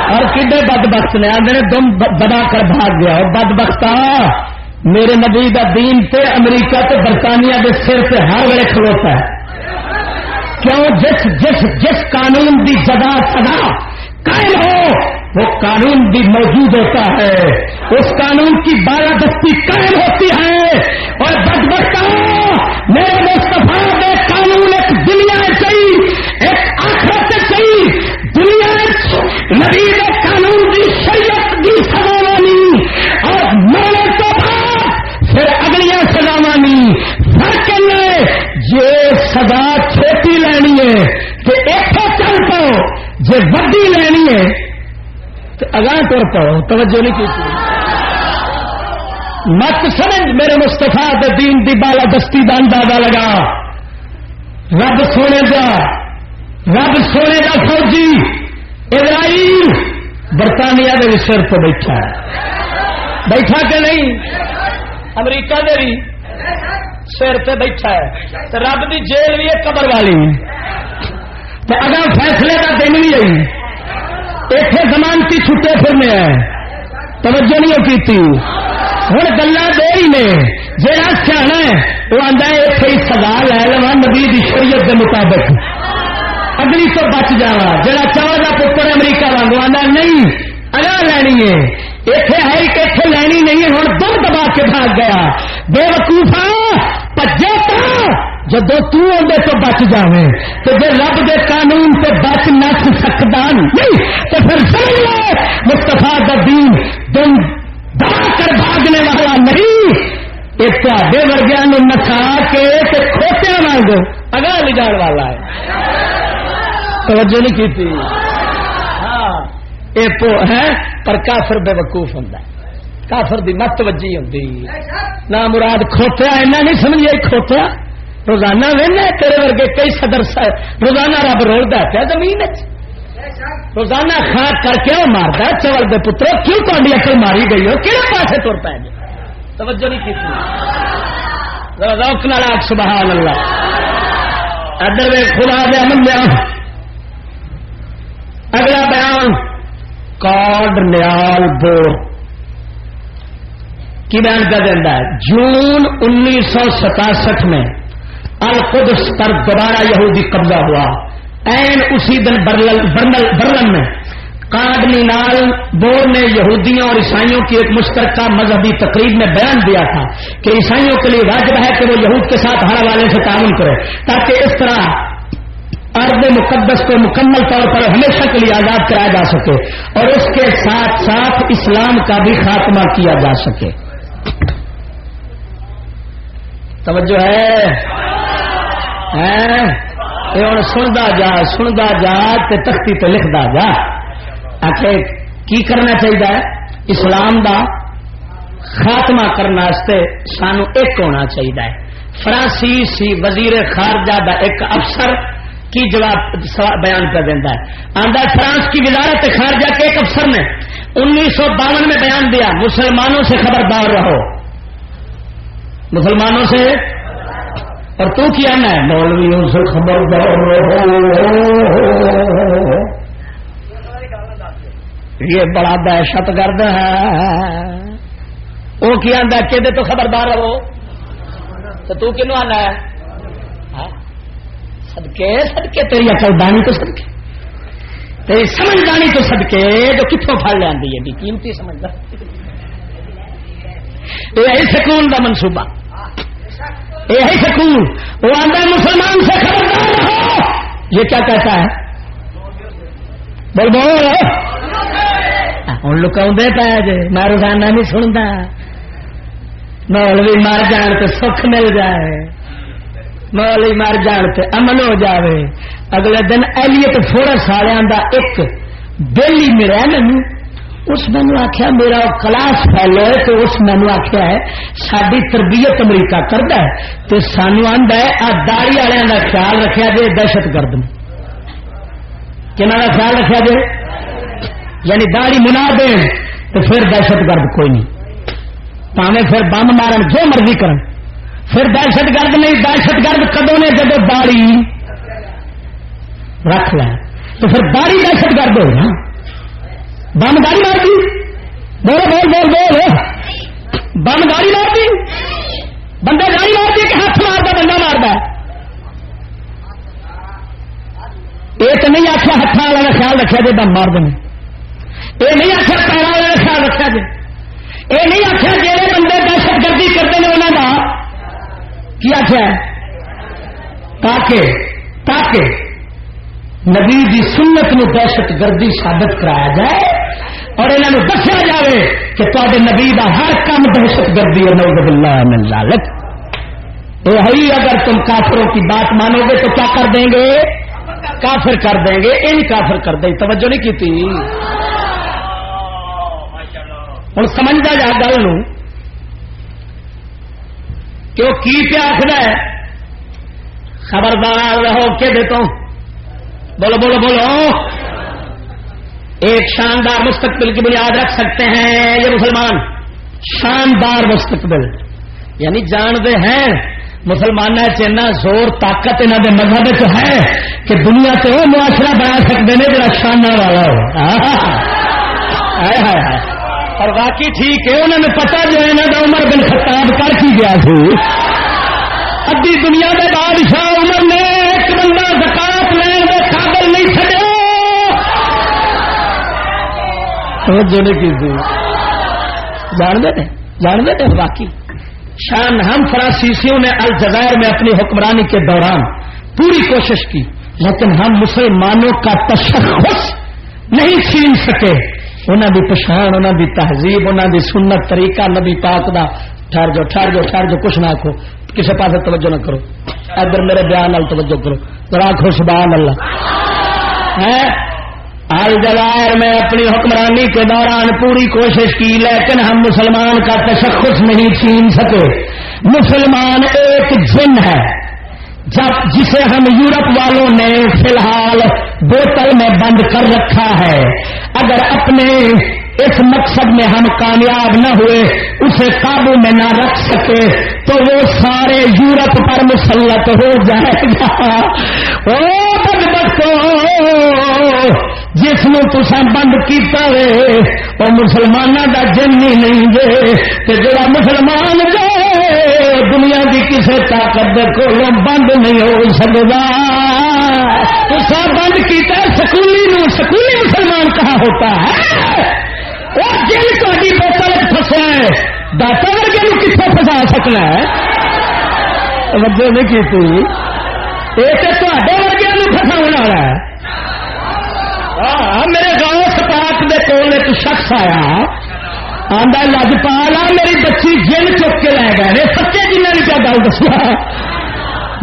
اور کڈے بدبخت نے آدھے دم دبا کر بھاگ گیا بدبختا میرے نبی دا دین تے امریکہ تے برطانیہ دے سر پہ ہر ویلے کھلوتا ہے کیوں جس قانون دی جگہ سزا قائم ہو وہ قانون بھی موجود ہوتا ہے، اس قانون کی بالادستی قائم ہوتی ہے، اور بدبختہ میرے مصطفیٰ دے قانون ایک دنیا چاہیے ایک آخرت چاہیے، دنیا نبی دے قانون کی شریعت کی سزا نہیں اور مرنے تو بعد پھر اگلیاں سزاواں نہیں۔ فرق یہ سزا چھوٹی لینی ہے کہ اتوں چل پاؤ، جی وڈی لینی ہے تو اگاں تر پاؤ، توجہ نہیں کی۔ مت سمجھ میرے مصطفیٰ دے دین دی بالادستی دا اندازہ لگا۔ رب سونے دا فوجی اسرائیل برطانیہ دے سر تو بیٹھا کہ نہیں؟ امریکہ دے بھی سر پہ بیٹھا ہے، تو رب دی جیل بھی ہے قبر والی، تو اگر فیصلے کا دن بھی آئی اتنے ضمانتی چھٹے پھرنے ہیں، توجہ نہیں کی ہوں گلا دے ہی نے جہاں سیاح ہے وہ آتا ہے اتنے ہی سزا لے لوا نبی دی شریعت کے مطابق اگلی تو بچ جا، جہاں چاہ کا پتر امریکہ واگ آتا نہیں اگاں لینی ہے، اتنے ہے کہ اتنے لینی نہیں ہے، ہوں دو دبا کے بھاگ گیا بے وقوفا پجے جدو تندے تو بچ جائے تو جی رب دے قانون سے بچ نس سکتا نہیں تو پھر سمجھ لو مصطفیٰ دا دین تم دبا کر بھاگنے والا نہیں، ایک ورگیا نسا کے کھوتیا مانگ اگاں لے جان والا ہے۔ توجہ نہیں کی ہاں یہ ہے، پر کافر بے وقوف ہوں، کافر دی مت وجی ہوتی نہ مراد کھوتیا ایسا نہیں سمجھے کھوتیا روزانہ وہنا تیرے ورگے کئی صدر روزانہ رب رولتا پیا زمین روزانہ خاک کر کے وہ مارتا چول دے پترو کیوں تاری اکل ماری گئی ہو کہڑے پاسے تر پی گئے، توجہ نہیں کی روک نال آگ سبحان اللہ۔ ادھر خدا دے امن دیا اگلا بیان کارڈ نیال بور کی بیان کر دینا ہے۔ جون 1967 میں القدس پر دوبارہ یہودی قبضہ ہوا، این اسی دن برلن میں کارڈ نیال بور نے یہودیوں اور عیسائیوں کی ایک مشترکہ مذہبی تقریب میں بیان دیا تھا کہ عیسائیوں کے لیے واجب ہے کہ وہ یہود کے ساتھ ہر حوالے سے تعاون کرے تاکہ اس طرح ارض مقدس کو مکمل طور پر ہمیشہ کے لیے آزاد کرایا جا سکے اور اس کے ساتھ ساتھ اسلام کا بھی خاتمہ کیا جا سکے۔ توجہ ہے یہ ہوں سندا جا تے تختی تے لکھدا جا آخر کی کرنا چاہیے، اسلام دا خاتمہ کرنے سانو ایک ہونا چاہیے۔ فرانسیسی وزیر خارجہ دا ایک افسر کی جواب بیان کر دینا ہے، آندہ فرانس کی وزارت خارجہ کے ایک افسر نے 1952 میں بیان دیا مسلمانوں سے خبردار رہو، مسلمانوں سے، اور تو کیا نا مولویوں سے خبردار رہو، یہ بڑا دہشت گرد ہے، وہ کیا کہ تو خبردار رہو تو کنو آنا ہے صدقے تیری عقل دانی تو صدقے تیری سمجھدانی تو صدقے جو کتوں پھڑ لے آندی ہے قیمتی سمجھدار یہی سکون کا منصوبہ، یہی سکون وہ آتا ہے مسلمان سے خبردار رہو، یہ کیا کہتا ہے بول بول ہوں لکاؤ پہ جی میں روزانہ نہیں سنتا مولوی مر جان تو سکھ مل جائے، مولوی مر جان تے امن ہو جاوے۔ اگلے دن ایلیٹ فورس والوں کا ایک بیلی ملا مینو، اس مینو آخیا میرا کلاس فیلو ہے تو اس مینو آخیا ہے ساری تربیت امریکہ کرتا ہے تو سانو آندا ہے آ داڑھی والوں کا خیال رکھا جائے دہشت گرد میں، کنہاں کا خیال رکھا جائے یعنی داڑھی منا دیں تو پھر دہشت گرد کوئی نہیں، پاویں پھر بم مارن جو مرضی کرن پھر دہشت گرد نہیں۔ دہشت گرد کدوں نے جب داڑھی رکھ لیں تو پھر داڑھی دہشت گرد ہو نا، بم داڑھی مار دی بول بول بول بول بم داڑھی مار دی، بندہ داڑھی مار دی کہ ہاتھ مارتا بندہ مارتا یہ تو نہیں آخیا ہاتھ والا خیال رکھا جی بم مار دیں، یہ نہیں آخیا پیروں والا خیال رکھا جی، یہ نہیں آخیا جہے بندے دہشت گردی کرتے ہیں انہوں کا کی آخیا تاکہ نبی دی سنت نو دہشت گردی ثابت کرایا جائے اور انہوں دسیا جائے کہ تے نبی دا ہر کام دہشت گردی ہے، نعوذ باللہ من ذالک۔ وہی اگر تم کافروں کی بات مانو گے تو کیا کر دیں گے؟ کافر کر دیں گے، ان کافر کر دیں۔ توجہ نہیں کی تھی ہوں سمجھتا جا گل کہ وہ کی پیا آخر ہے، خبردار رہو کہ دیتا ہوں، بولو بولو بولو۔ ایک شاندار مستقبل کی بنیاد رکھ سکتے ہیں یہ مسلمان، شاندار مستقبل، یعنی جانتے ہیں مسلمان چنا زور طاقت انہوں نے مذہب ہے کہ دنیا سے وہ معاشرہ بنا سکتے ہیں جڑا شانہ والا ہو۔ اور باقی ٹھیک ہے، انہوں نے پتا جو ہے نا عمر بن خطاب کر کی گیا سی، ادھی دنیا کے بادشاہ عمر نے ایک بندہ زکات لین کے قابل نہیں چڑیا، جانتے تھے باقی شان۔ ہم فرانسیسیوں نے الجزائر میں اپنی حکمرانی کے دوران پوری کوشش کی، لیکن ہم مسلمانوں کا تشخص نہیں چھین سکے، انہوں دی پچھان، انہوں دی تہذیب، انہوں دی سنت طریقہ نبی پاک دا۔ ٹھہر جو کچھ نہ آخو، کسی پاس توجہ نہ کرو، ادھر میرے بیان نال توجہ کرو، ذرا آخو سبحان اللہ۔ الجزائر میں اپنی حکمرانی کے دوران پوری کوشش کی، لیکن ہم مسلمان کا تشخص نہیں چھین سکے۔ مسلمان ایک جن ہے جسے ہم یورپ والوں نے فی الحال بوتل میں بند کر رکھا ہے، اگر اپنے اس مقصد میں ہم کامیاب نہ ہوئے، اسے قابو میں نہ رکھ سکے تو وہ سارے یورپ پر مسلط ہو جائے گا۔ او بدبختو، جس نو تساں بند کیتا وے وہ مسلمانوں دا جن ہی نہیں جے، تے جڑا مسلمان جے دنیا دی کسے طاقت دے کولوں بند نہیں ہو سکدا۔ تساں بند کیتا سکولی نو، سکولی مسلمان کہاں ہوتا ہے؟ وہ جن تہاڈی بوتل پھسا ہے، داتا ورگے نو کتنے پھسا سکنا ہے؟ توجہ نہیں کیتی، یہ تے تہاڈے ورگے نو پھساون والا ہے۔ میرے گاؤں سپاٹ دے کول ایک شخص آیا، آندا لجپالا میری بچی جن چک کے لے گئے، سچے جنہوں نے کیا گل دسیا،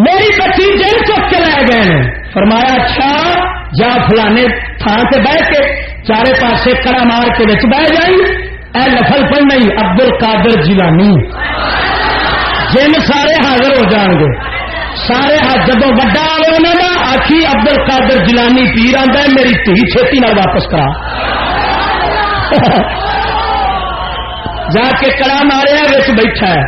میری بچی جن چک کے لے گئے۔ فرمایا اچھا جا فلانے تھان سے بہ کے چارے پاسے کڑا مار کے بچ بہ جائی، اے لفظ پڑھنا ہی عبد القادر جیلانی، جن سارے حاضر ہو جان گے، سارے جدو وڈا آئے انہوں نے آخی عبد القادر جیلانی پیر آتا ہے میری دھی چھیتی نال واپس کرا۔ جا کے کڑا ماریا بچ بیٹھا ہے،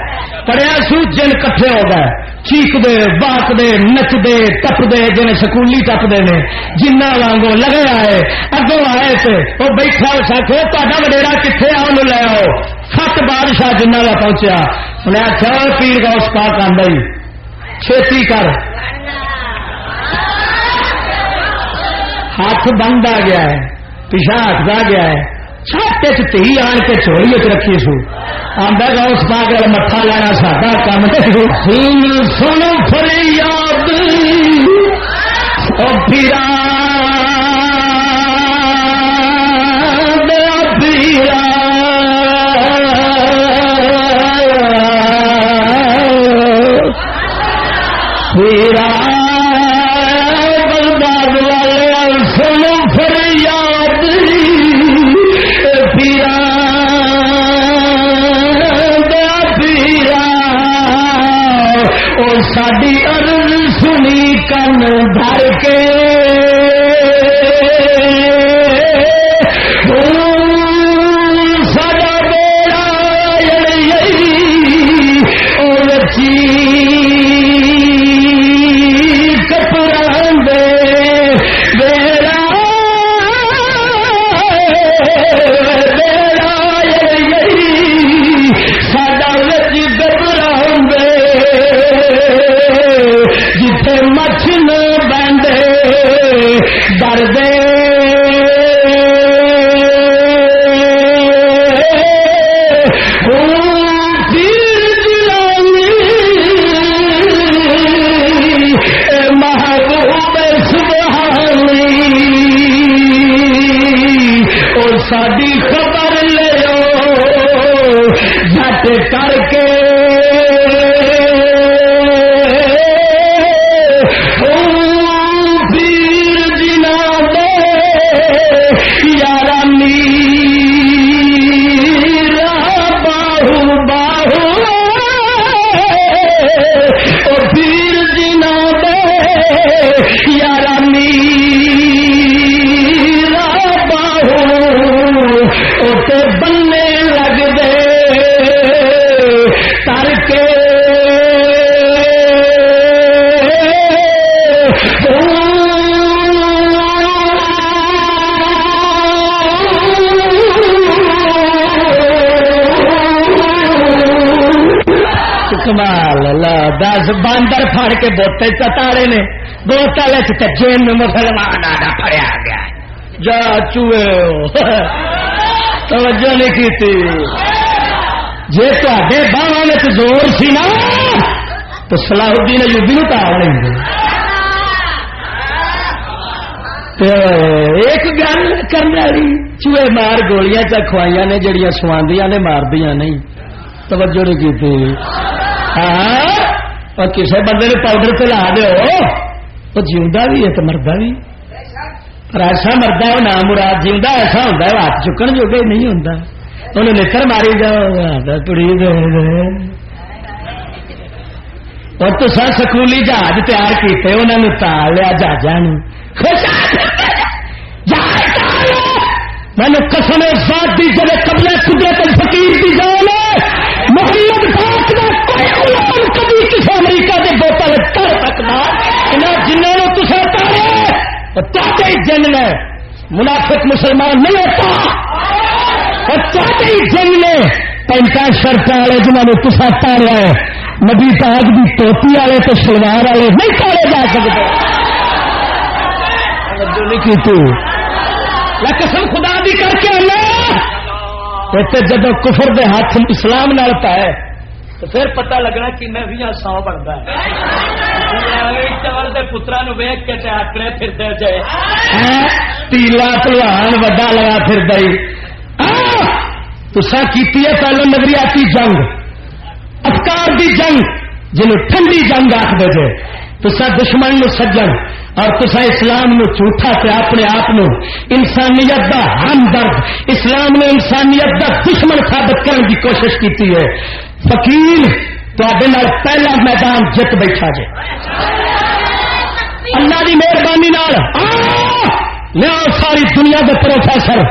پڑیا سو جن کٹھے ہو گئے، چیک دے باک دے نچ دے ٹپ دے، جن سکولی ٹپ دے نے جنہ وانگو لگے آئے، اگوں آئے تھے وہ بیٹھا اس آخو تا وڈیرا کتنے آؤ لے آؤ، فٹ بادشاہ جنہ کا پہنچیا، انہیں آخیا پیر کا اس پاک آندا ہی چھیتی کر، ہاتھ بند آ گیا ہے، پیچھا ہٹتا گیا ہے، چھاتے چی آن کے چوری چ رکھی سو، آندا گا اس پاک والا مٹھا لینا ساڈا کام ہے۔ سن فریاد او پیرا پیرا پیرا بلداد والے سن فریاد پیرا پیرا، اور ساری عرض سنی کن دھر کے سارا بیڑا اور چی مچھ نہ بندے ساڈی خبر لو جٹ کر کے پیر جنا دے یارا میرا باہو باہو او پیر جنا دے یارا میرا باہو او تے بننے لگ دے تر کے کمال اللہ 10 باندر پھڑ کے بوتے چتارے نے بوتل جن مسلمان آنا پڑیا گیا جا چوئے توجہ نہیں کی تھی جی تے باہوں میں زور سی نا تو صلاح الدین ایوبی نو تار لیں گے ایک گل کرنے والی چوئے مار گولیاں چکھوائیاں نے جڑیاں سواندیاں نے ماردیاں نہیں توجہ نہیں کی تھی اور کسی بندے نے پاؤڈر پلا دو وہ جیوا بھی ہے تو مردا بھی پر ایسا مرد ہے وہ نام مراد جیوا ایسا ہوتا ہے ہاتھ چکن جوگا ہی نہیں ہوتا انہیں نکر ماری جاؤ پڑی اور تو سکولی جہاز تیار کیتے انہوں نے تال لیا جہاز میں قسم ذات دی جب قبلہ قدرت الفقیر دی جان محمد پاک دا کوئی غلام کبھی کسی امریکہ دے بوتل کر سکتا انہیں جنہوں تصا تارے تاتے جن نے منافق مسلمان نہیں ہوتا اور تاتے جن نے پینٹا شرط والے جنہوں نے تصا تارا ہے نبی پاک دی ٹوپی والے تو شلوار والے نہیں تارے جا سکتے قسم خدا دی کر کے جب کفر دے ہاتھ اسلام نال پائے تو پھر پتہ لگنا کہ میں بھی 100 بنتا ہے چول کے پترا نو ویک کے آکڑے پھرتے جائے تیلا پلوان وڈا لگا پھر تسا کیتی ہے پہلے نظریاتی جنگ افکار دی جنگ جنہوں ٹھنڈی جنگ آخ دے جے تسا دشمن نو سجن اور تسا اسلام نو جھوٹا تے اپنے آپ نو انسانیت دا ہمدرد اسلام نے انسانیت دا دشمن ثابت کرنے کی کوشش کی ہے فقیر تواڈے نال پہلا میدان جت بیٹھا جے اللہ دی مہربانی نال لیا ساری دنیا دے پروفیسر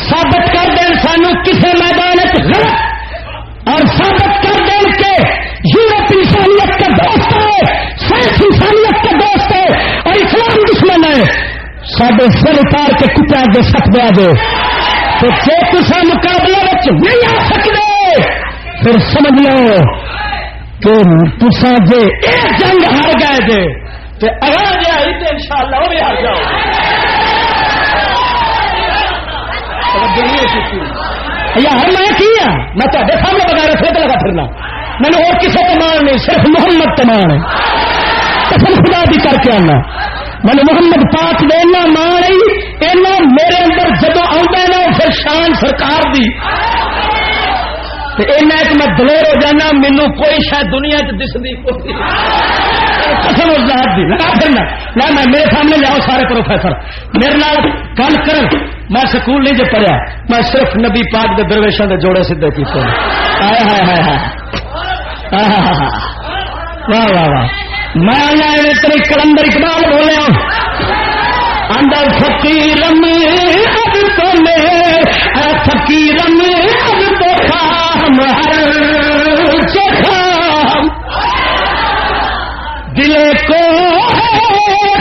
ثابت کر دیں سانو کسے میدان غلط اور ثابت کر دیں کہ یورپ انسانیت کا دوست ہے سائنس انسانیت کا دوست ہے اور اسلام دشمن ہے سارے سر اتار کے کتے آگے سٹ دیا دے تو جو تصا مقابلہ نہیں آ سکتے پھر سمجھ لو کہ تصا جے ایک جنگ ہار گئے جے تو اگر جی آئی تو ان شاء اللہ وہ بھی ہار جاؤ یار میں کیا میں تے سامنے بغیر فیت لگا پھرنا میں نے اور کسی تمان نہیں صرف محمد تمان ہے قسم خدا دی کر کے آنا میں نے محمد پاک دے اینا مان اینا میرے اندر جدو آتا ہے نا پھر شان سرکار دی اینا ایک میں دلیر ہو جانا مینو کوئی شاید دنیا چ دسدی قسم ذات دی لگا پھرنا نہ میں میرے سامنے لیاؤ سارے پروفیسر میرے نال گل کرن میں سکول نہیں جو پڑھیا میں صرف نبی پاک دے درویشوں دے جوڑے سیدھے کیتے ہائے ہائے ہائے ہائے واہ واہ واہ میں تیرے کلندر اقبال بولیا اندر فقیرم اب تو میں فقیرم اب تو خام ہر چخام دل کو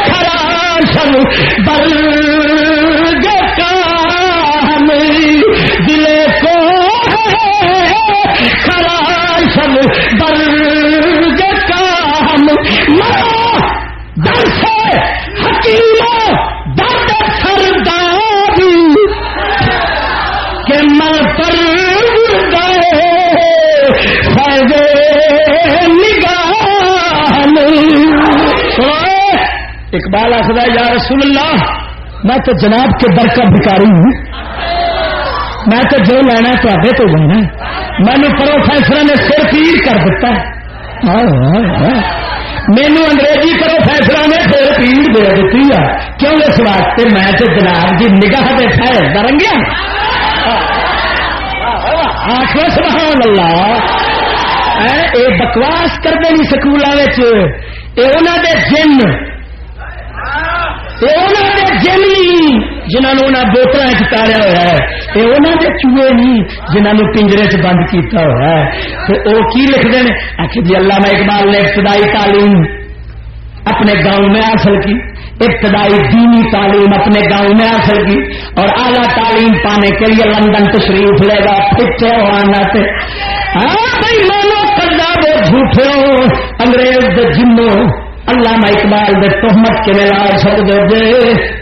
خراشم برگ کام دل کو خراشم برگ کام در سے حکیموں درد سرداری کہ مر پر گئے فیض نگاہ اقبال آخر یا رسول اللہ میں تو جناب کے در کا بھکاری ہوں میں تو جو لینا تے تو لینا مینو پروفیسر نے سر پیر کر دیتا مینو انگریزی پروفیسر نے سر پیر دے دیتی ہے کیوں اس واسطے میں تو جناب جی نگاہ دے خیر درنگیا آخر سبحان اللہ اے بکواس کرتے نہیں سکولوں جن جنہوں نے بوتل چاریا ہوا ہے یہ انہوں نے چوہے نہیں جنہوں پنجرے چ بند کیتا ہوا ہے وہ کی لکھتے ہیں آخر جی علامہ اقبال نے ابتدائی تعلیم اپنے گاؤں میں حاصل کی ابتدائی دینی تعلیم اپنے گاؤں میں حاصل کی اور اعلیٰ تعلیم پانے کے لیے لندن تشریف لے گا پھر آنا تھے مانو کرنا وہ جھوٹے انگریز دے جنوں علامہ اقبال دے تہمت کے لا سکتے جے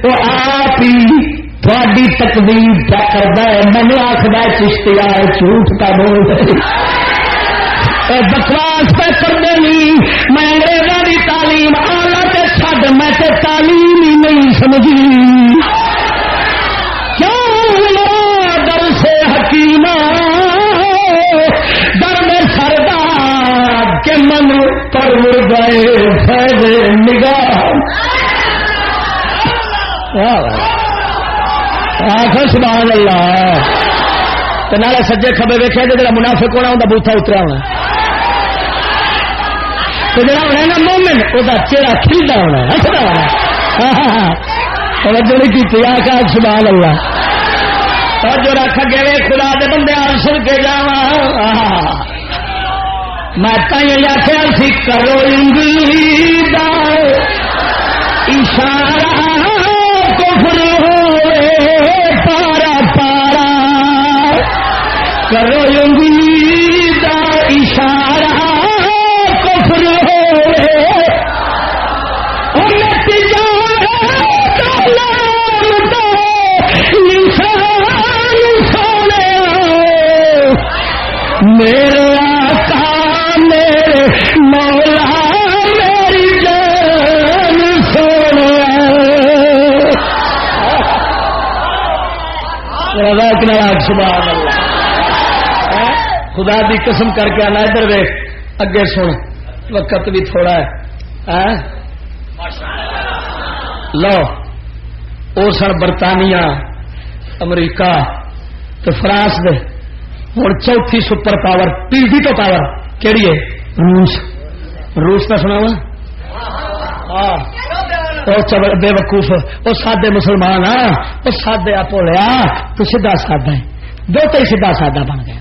وہ آپ ہی تھوڑی تقدیر کیا کرتا ہے مینو آخر چشتیا جھوٹ کا بول بکواس پہ کرتے نہیں میں انگریزوں کی تعلیم آلہ تے چھڈ میں تے تعلیم ہی نہیں سمجھی کیوں در سے حکیمہ در میں سردار کے من پر مر گئے فیض نگاہ آخر سبحان اللہ نالے سجے کبے ویکھے تو جڑا منافق ہونا انہیں بوتھا اترا ہونا جڑا ہونا نا مومن وہ چہرہ کھلتا ہونا ہستا ہونا توجہ نہیں کی آخر سبحان اللہ اور جو رکھ گئے خدا دے بندے سن کے جا میں تھی آخیا سی کرو انگلی دا اشارہ کفر ہوئے پارا پارا کرو انگلی دا اشارہ کفر ہوئے میرے آقا میرے مولا میری جان سونا سبحان اللہ خدا دی قسم کر کے آنا ادھر ویخ اگے سن وقت بھی تھوڑا ہے لو وہ سن برطانیہ امریکہ تو فرانس دے ہوں چوتھی سپر پاور تیسری تو پاور کہڑی ہے روس روس کا سنا بے وقوف وہ سادے مسلمان وہ سادے پولیا تو سیدھا سادہ ہے بہت ہی سیدھا سادہ بن گیا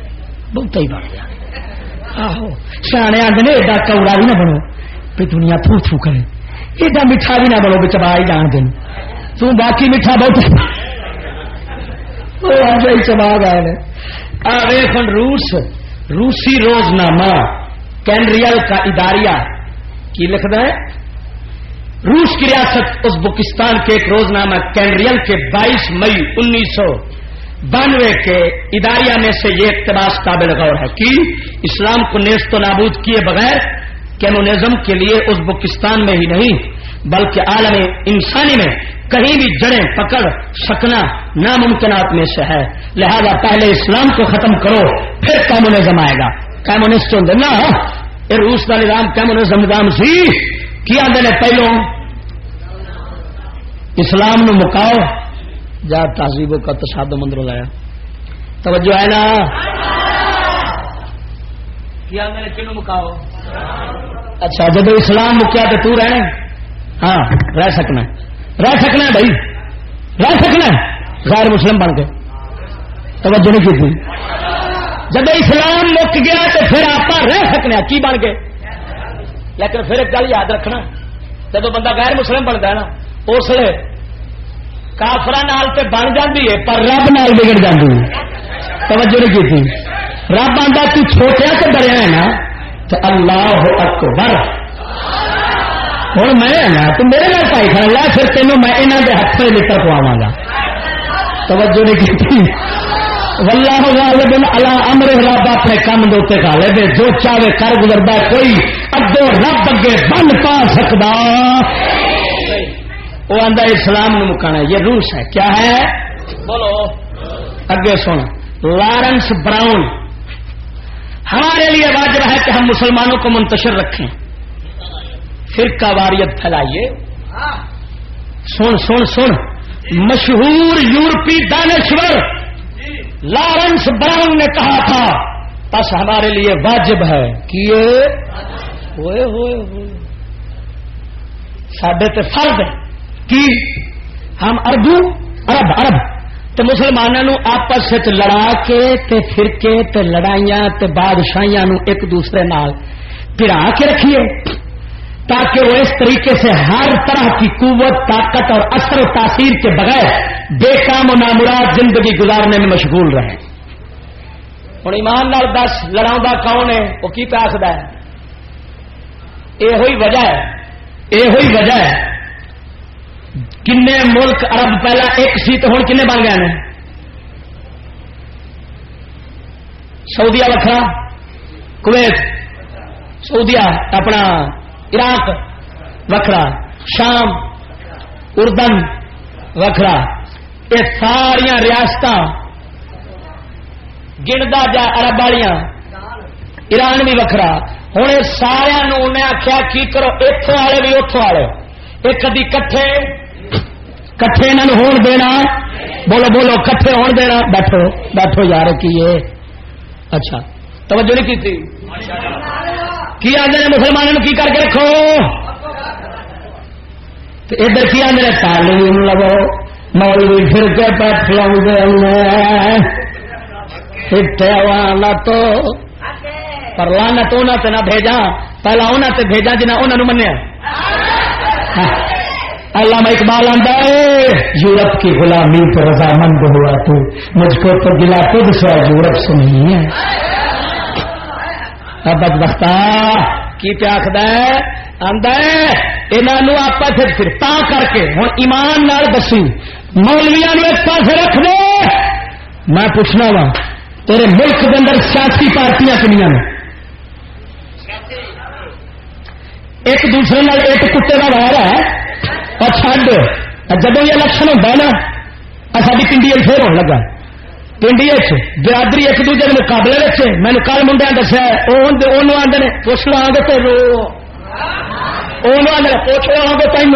بہت ہی بن گیا آہو سیانے آدھے نے ایڈا کوڑا بھی نہ بنو بھی دنیا تھو تھو کرے ایڈا میٹھا بھی نہ بنو بھی چبا ہی جان دین تو باقی میٹھا بہت چبا گئے روس روسی روزنامہ کینریل کا اداریہ کی لکھتا ہے روس کی ریاست ازبکستان کے ایک روزنامہ کینریل کے 22 مئی 1992 کے اداریہ میں سے یہ اقتباس قابل غور ہے کہ اسلام کو نیست و نابود کیے بغیر کمیونزم کے لیے ازبکستان میں ہی نہیں بلکہ عالم انسانی میں کہیں بھی جڑیں پکڑ سکنا ناممکنات میں سے ہے لہذا پہلے اسلام کو ختم کرو پھر کمیونزم آئے گا کمیونسٹ ہوں نا یہ روس کا نظام کمیونزم نظام سی کیا آدھے پہلو اسلام نو مکاؤ جا تہذیبوں کا تصادم مندروں لایا توجہ ہے نا کیا آدھے کنو مکاؤ اچھا جب اسلام مکیا تو رہنا ہاں رہ سکنا بھائی رہ سکنا غیر مسلم بن کے توجہ نہیں کی تھی جب اسلام مک گیا تو پھر آپ رہ سکنے کی بن کے لیکن پھر ایک گل یاد رکھنا جب بندہ غیر مسلم بنتا ہے نا اس لیے کافر نال تے بن جاتی ہے پر رب نال بگڑ جاتی ہے توجہ نہیں کی تھی رب آتا تو چھوٹیا تو ڈریا ہے نا تو اللہ اکبر ہوں میں نا تو میرے نال پائی کھڑا لا پھر تینوں میں انہوں کے ہاتھ سے لٹر پواواں گا توجہ نہیں کی واللہ غالب علی امرہ رب اپنے کام دوتے کھا لے دے جو چاہے کر گزردا کوئی اگوں رب اگے بن پا سکدا وہ آندا اسلام نو مکانا یہ روس ہے کیا ہے بولو اگے سن لارنس براؤن، ہمارے لیے واجب ہے کہ ہم مسلمانوں کو منتشر رکھیں، فرقہ واریت پھیلائیے. سن سن سن، مشہور یورپی دانشور لارنس براؤن نے کہا تھا بس ہمارے لیے واجب ہے کہ ہوئے ہوئے ہوئے ساڈے تے فرض ہے کہ ہم عرب تے مسلمانوں آپس لڑا کے تے فرقے تے لڑائیاں تے بادشاہیاں نو ایک دوسرے نال پھرا کے رکھیے تاکہ وہ اس طریقے سے ہر طرح کی قوت، طاقت اور اثر و تاثیر کے بغیر بے کام و نامراد زندگی گزارنے میں مشغول رہیں. ہوں ایمان نال دس لڑاؤں کون ہے؟ وہ کی پہ آخر ہے؟ یہ وجہ ہے کنے ملک عرب پہلا ایک سی تو ہوں کنے بن گئے ہیں؟ سعودیہ وکھرا، کویت، سعودیہ اپنا عراق وکھرا، شام، اردن وکھرا، یہ ساریا ریاستاں گندا جا عرب والیاں، ایران بھی وکھرا. ہوں یہ سارا انہیں آخیا کی کرو، اتوں والے بھی اتوں والے ایک کدی کٹھے انہوں ہون دینا. بولو بولو، کٹھے ہون دینا. بیٹھو بیٹھو یار کی اچھا توجہ نہیں کی آدھے مسلمانوں کی کر کے رکھو. ادھر کی آدھے تعلیم لو، مولوی پھر کے پیٹ لاؤ تو پر لعنت انہاں تے نہ بھیجا، پہلا انہاں تے بھیجا جنہاں انہاں نو منیا. علامہ اقبال آندا ہے یورپ کی غلامی پر رضامند ہوا تو مجھ کو تو گلا خود سے یورپ سے نہیں ہے. بدبختہ کی پیا آخد آندا ہے انہوں آپس پھر تا کر کے ہوں ایمان نال دسی مولویاں نو ایک پاس رکھ دے. میں پوچھنا وا تیرے ملک کے اندر سیاسی پارٹیاں کنیاں نے؟ ایک دوسرے نال ایک کتے کا وار ہے اور چھڈ جب یہ الیکشن ہوتا ہے نا ساری پنڈی پھر ہونے لگا. پنڈی برادری ایک دوسرے کے مقابلے میں کل منڈیا دسیا آدھے نے پوچھ لو گے تو آدھے پوچھ لو گے تین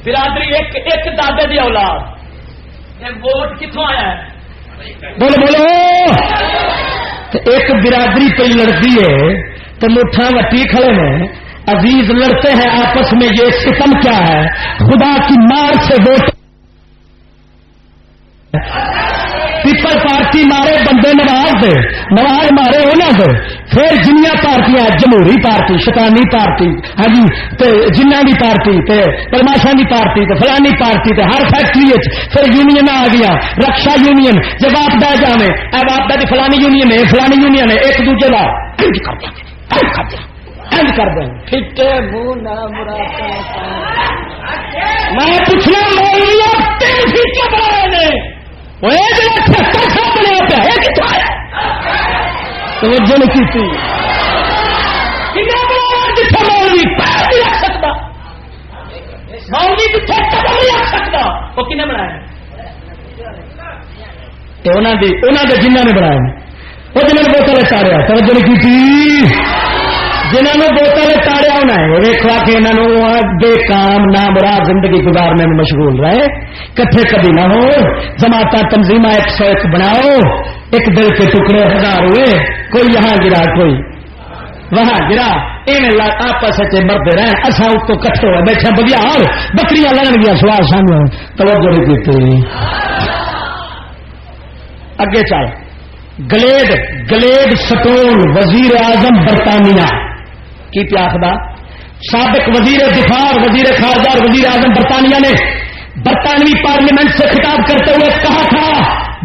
برادری ایک دادے کی اولاد ووٹ کتوں آیا ہے؟ بولو بولو. ایک برادری پہ لڑتی ہے تو مٹھا وٹی کھڑے میں عزیز لڑتے ہیں آپس میں. یہ ستم کیا ہے؟ خدا کی مار سے ووٹ. پیپل پارٹی مارے بندے نواز دے، نواز مارے انہوں دے. پھر جنیا پارٹیاں جمہوری پارٹی، شیطانی پارٹی، ہاں جی جنہ کی پارٹی تے پرماشا کی پارٹی تے فلانی پارٹی تے ہر فیکٹری پھر یونین آ گیا، رکشا یونین. جب آپ دے جانے اب آپ دی فلانی یونین ہے فلانی یونین ہے، ایک دوسرے کا کر دیں ٹھیک ہے. میں پوچھنا توجہ نہیں کی مولوی پیر نہیں رکھ سکتا، مولوی جتنے قدم نہیں رکھ سکتا وہ کنے بنایا؟ انہوں نے جنہوں نے بنایا وہ جنہوں نے بوتل تاڑیا. توجہ نہیں کی جنہوں نے بوتل تاڑیا ہونا ہے ویکھا کہ انہوں بے کام نامراد زندگی گزارنے میں مشغول رہے. کٹھے کبھی نہ ہو، جماعت تنظیمہ 101 بناؤ، ایک دل کے ٹکڑے ہزار ہوئے، کوئی یہاں گرا کوئی وہاں گرا، آپس مرتے رہے. اصا اس کو کٹھے ہوئے بیٹھے بگیار بکریاں لڑن گیا سوال سامنے. توجہ نہیں کی. اگے چل گلیڈ سٹون وزیر اعظم برطانیہ کی پیاخدہ سابق وزیر دفاع، وزیر خارجہ اور وزیر اعظم برطانیہ نے برطانوی پارلیمنٹ سے خطاب کرتے ہوئے کہا تھا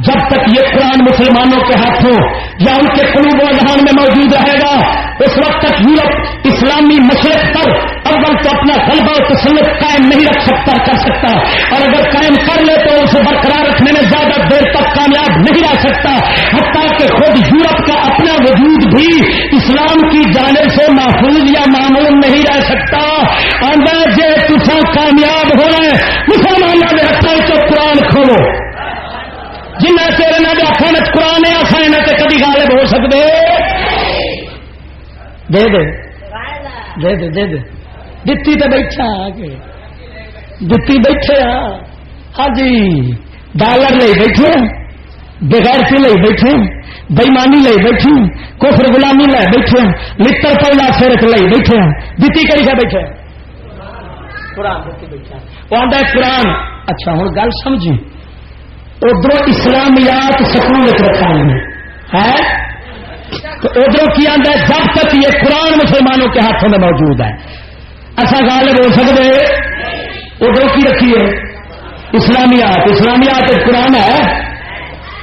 جب تک یہ قرآن مسلمانوں کے ہاتھوں یا ان کے قلوب و اذہان میں موجود رہے گا اس وقت تک یورپ اسلامی مشرق پر اول تو اپنا غلبہ و تسلط قائم نہیں کر سکتا، اور اگر قائم کر لے تو اسے برقرار رکھنے میں زیادہ دیر تک کامیاب نہیں رہ سکتا، حتیٰ کہ خود یورپ کا اپنا وجود بھی اسلام کی جانب سے محفوظ یا معمول نہیں رہ سکتا. اندازے تسا کامیاب ہو رہے مسلمانوں نے رکھا تو قرآن کھولو، جنہیں چیر یہاں کے ہاتھوں میں قرآن ہے اصل یہاں سے کبھی غالب ہو سکتے دے دے دے دے دے دے دتی تو بیٹھا کے دتی بیٹھے ہاں جی ڈالر لے بیٹھے بغیرتی لے بیٹھے بےمانی لے بیٹھے کفر غلامی لے بیٹھے لڑ پہلا سرک لے بیٹھے دتی کری سے بیٹھے قرآن دتی بیٹھا وہ آتا ہے قرآن اچھا ہوں گل سمجھی ادھر اسلامیات سکول رکھا ہے تو ادھر کی آتا ہے جب تک یہ قرآن مسلمانوں کے ہاتھوں میں موجود ہے ایسا غالب ہو سکتے ادھر کی رکھیے اسلامیات اسلامیات قرآن ہے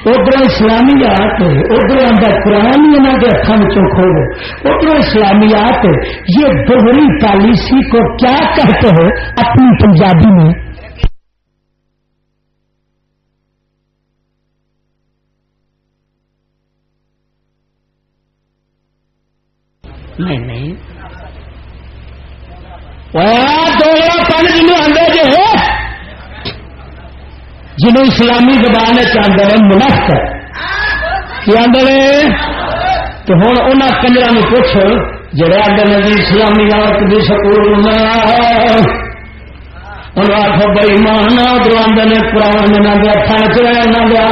ادھر اسلامیات ادھر آتا قرآن یہاں کے ہاتھوں کھولو ادھر اسلامیات یہ دوہری پالیسی کو کیا کہتے ہو اپنی پنجابی میں نہیں نہیں جنوب آدھے جنوب اسلامی زبان چاہتے ہیں منافق کی آدھے تو ہوں انہوں کنجرا میں پوچھ جڑے آدھے جی اسلامیات بھی سکول انہوں آخو بھائی مان ادھر آدھے نے قرآن ہاتھوں چ لیا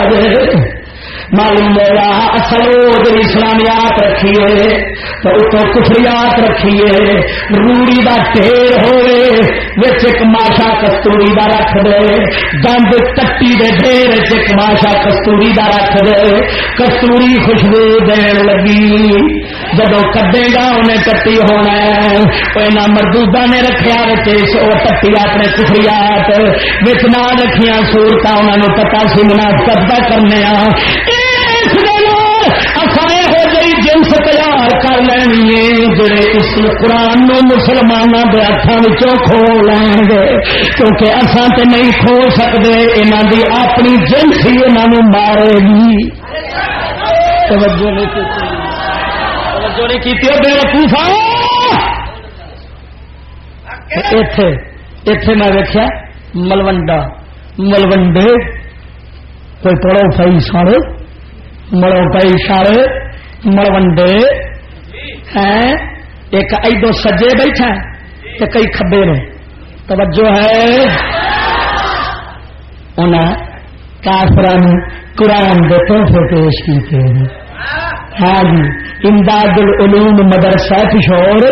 معلوم ہوا اصل ادھر اسلامیات رکھیے تو اتوں کفریات رکھیے روڑی دا ڈھیر ہوئے وچ ایک ماشا کستوری دا رکھ دے گند کٹی دے ڈھیر ایک ماشا کستوری دا رکھ دے کستوری خوشبو دین لگی جدو کڈے گا انہیں کٹی ہونا ہے مردودا نے رکھیا کٹی اپنے کفریات وچ نہ رکھیاں سورت انہوں نے پتا سی منافقت دا کرنے جنس تیار کر لینی ہے جڑے اس قرآن نو مسلمانوں کے ہاتھوں کھول لیں گے کیونکہ اصا تو نہیں کھول سکتے انہوں کی اپنی جنس ہی انہوں مارے گی توجہ نہیں کی بے وقوفا اتے میں دیکھا ملوڈا ملوڈے کوئی پڑھو پائی سارے مڑو پائی سارے ملوڈے ہیں ایک ایڈو سجے بیٹھا تو کئی کھبے نے توجہ ہے انہیں کافران قرآن کے تحفے پیش کیتے ہیں ہاں جی امداد العلوم مدرسہ پشور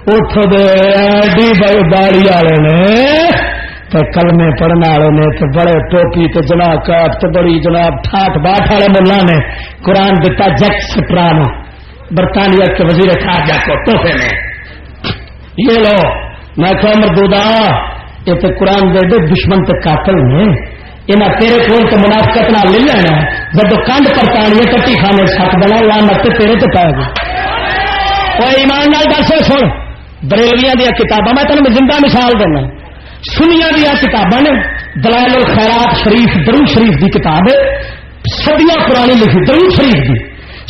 اتوں کے داڑی والے نے تو کلمے پڑھنے والے نے تو بڑے ٹوپی تو جناب کاٹ تو بڑی جناب ٹھاٹ باٹ والے ملا نے قرآن دیتا جیک سپرانو برطانیہ کے وزیر خارجہ کو تحفے میں یہ لو میں کہ مردودا یہ تو قرآن دے دے دشمن تے قاتل نے یہاں تیرے کو تو منافقت نہ لے لینا جب کنڈ پرتانی کٹی کھانے سک دینا لانت تیرے تو پائے گا کوئی ایمان نال دس سن بریلویاں دیا کتاباں میں تینوں زندہ مثال دینا سنیا دیا کتاباں نے دلائل الخیرات شریف درود شریف دی کتاب ہے صدیاں پرانی لکھی درود شریف دی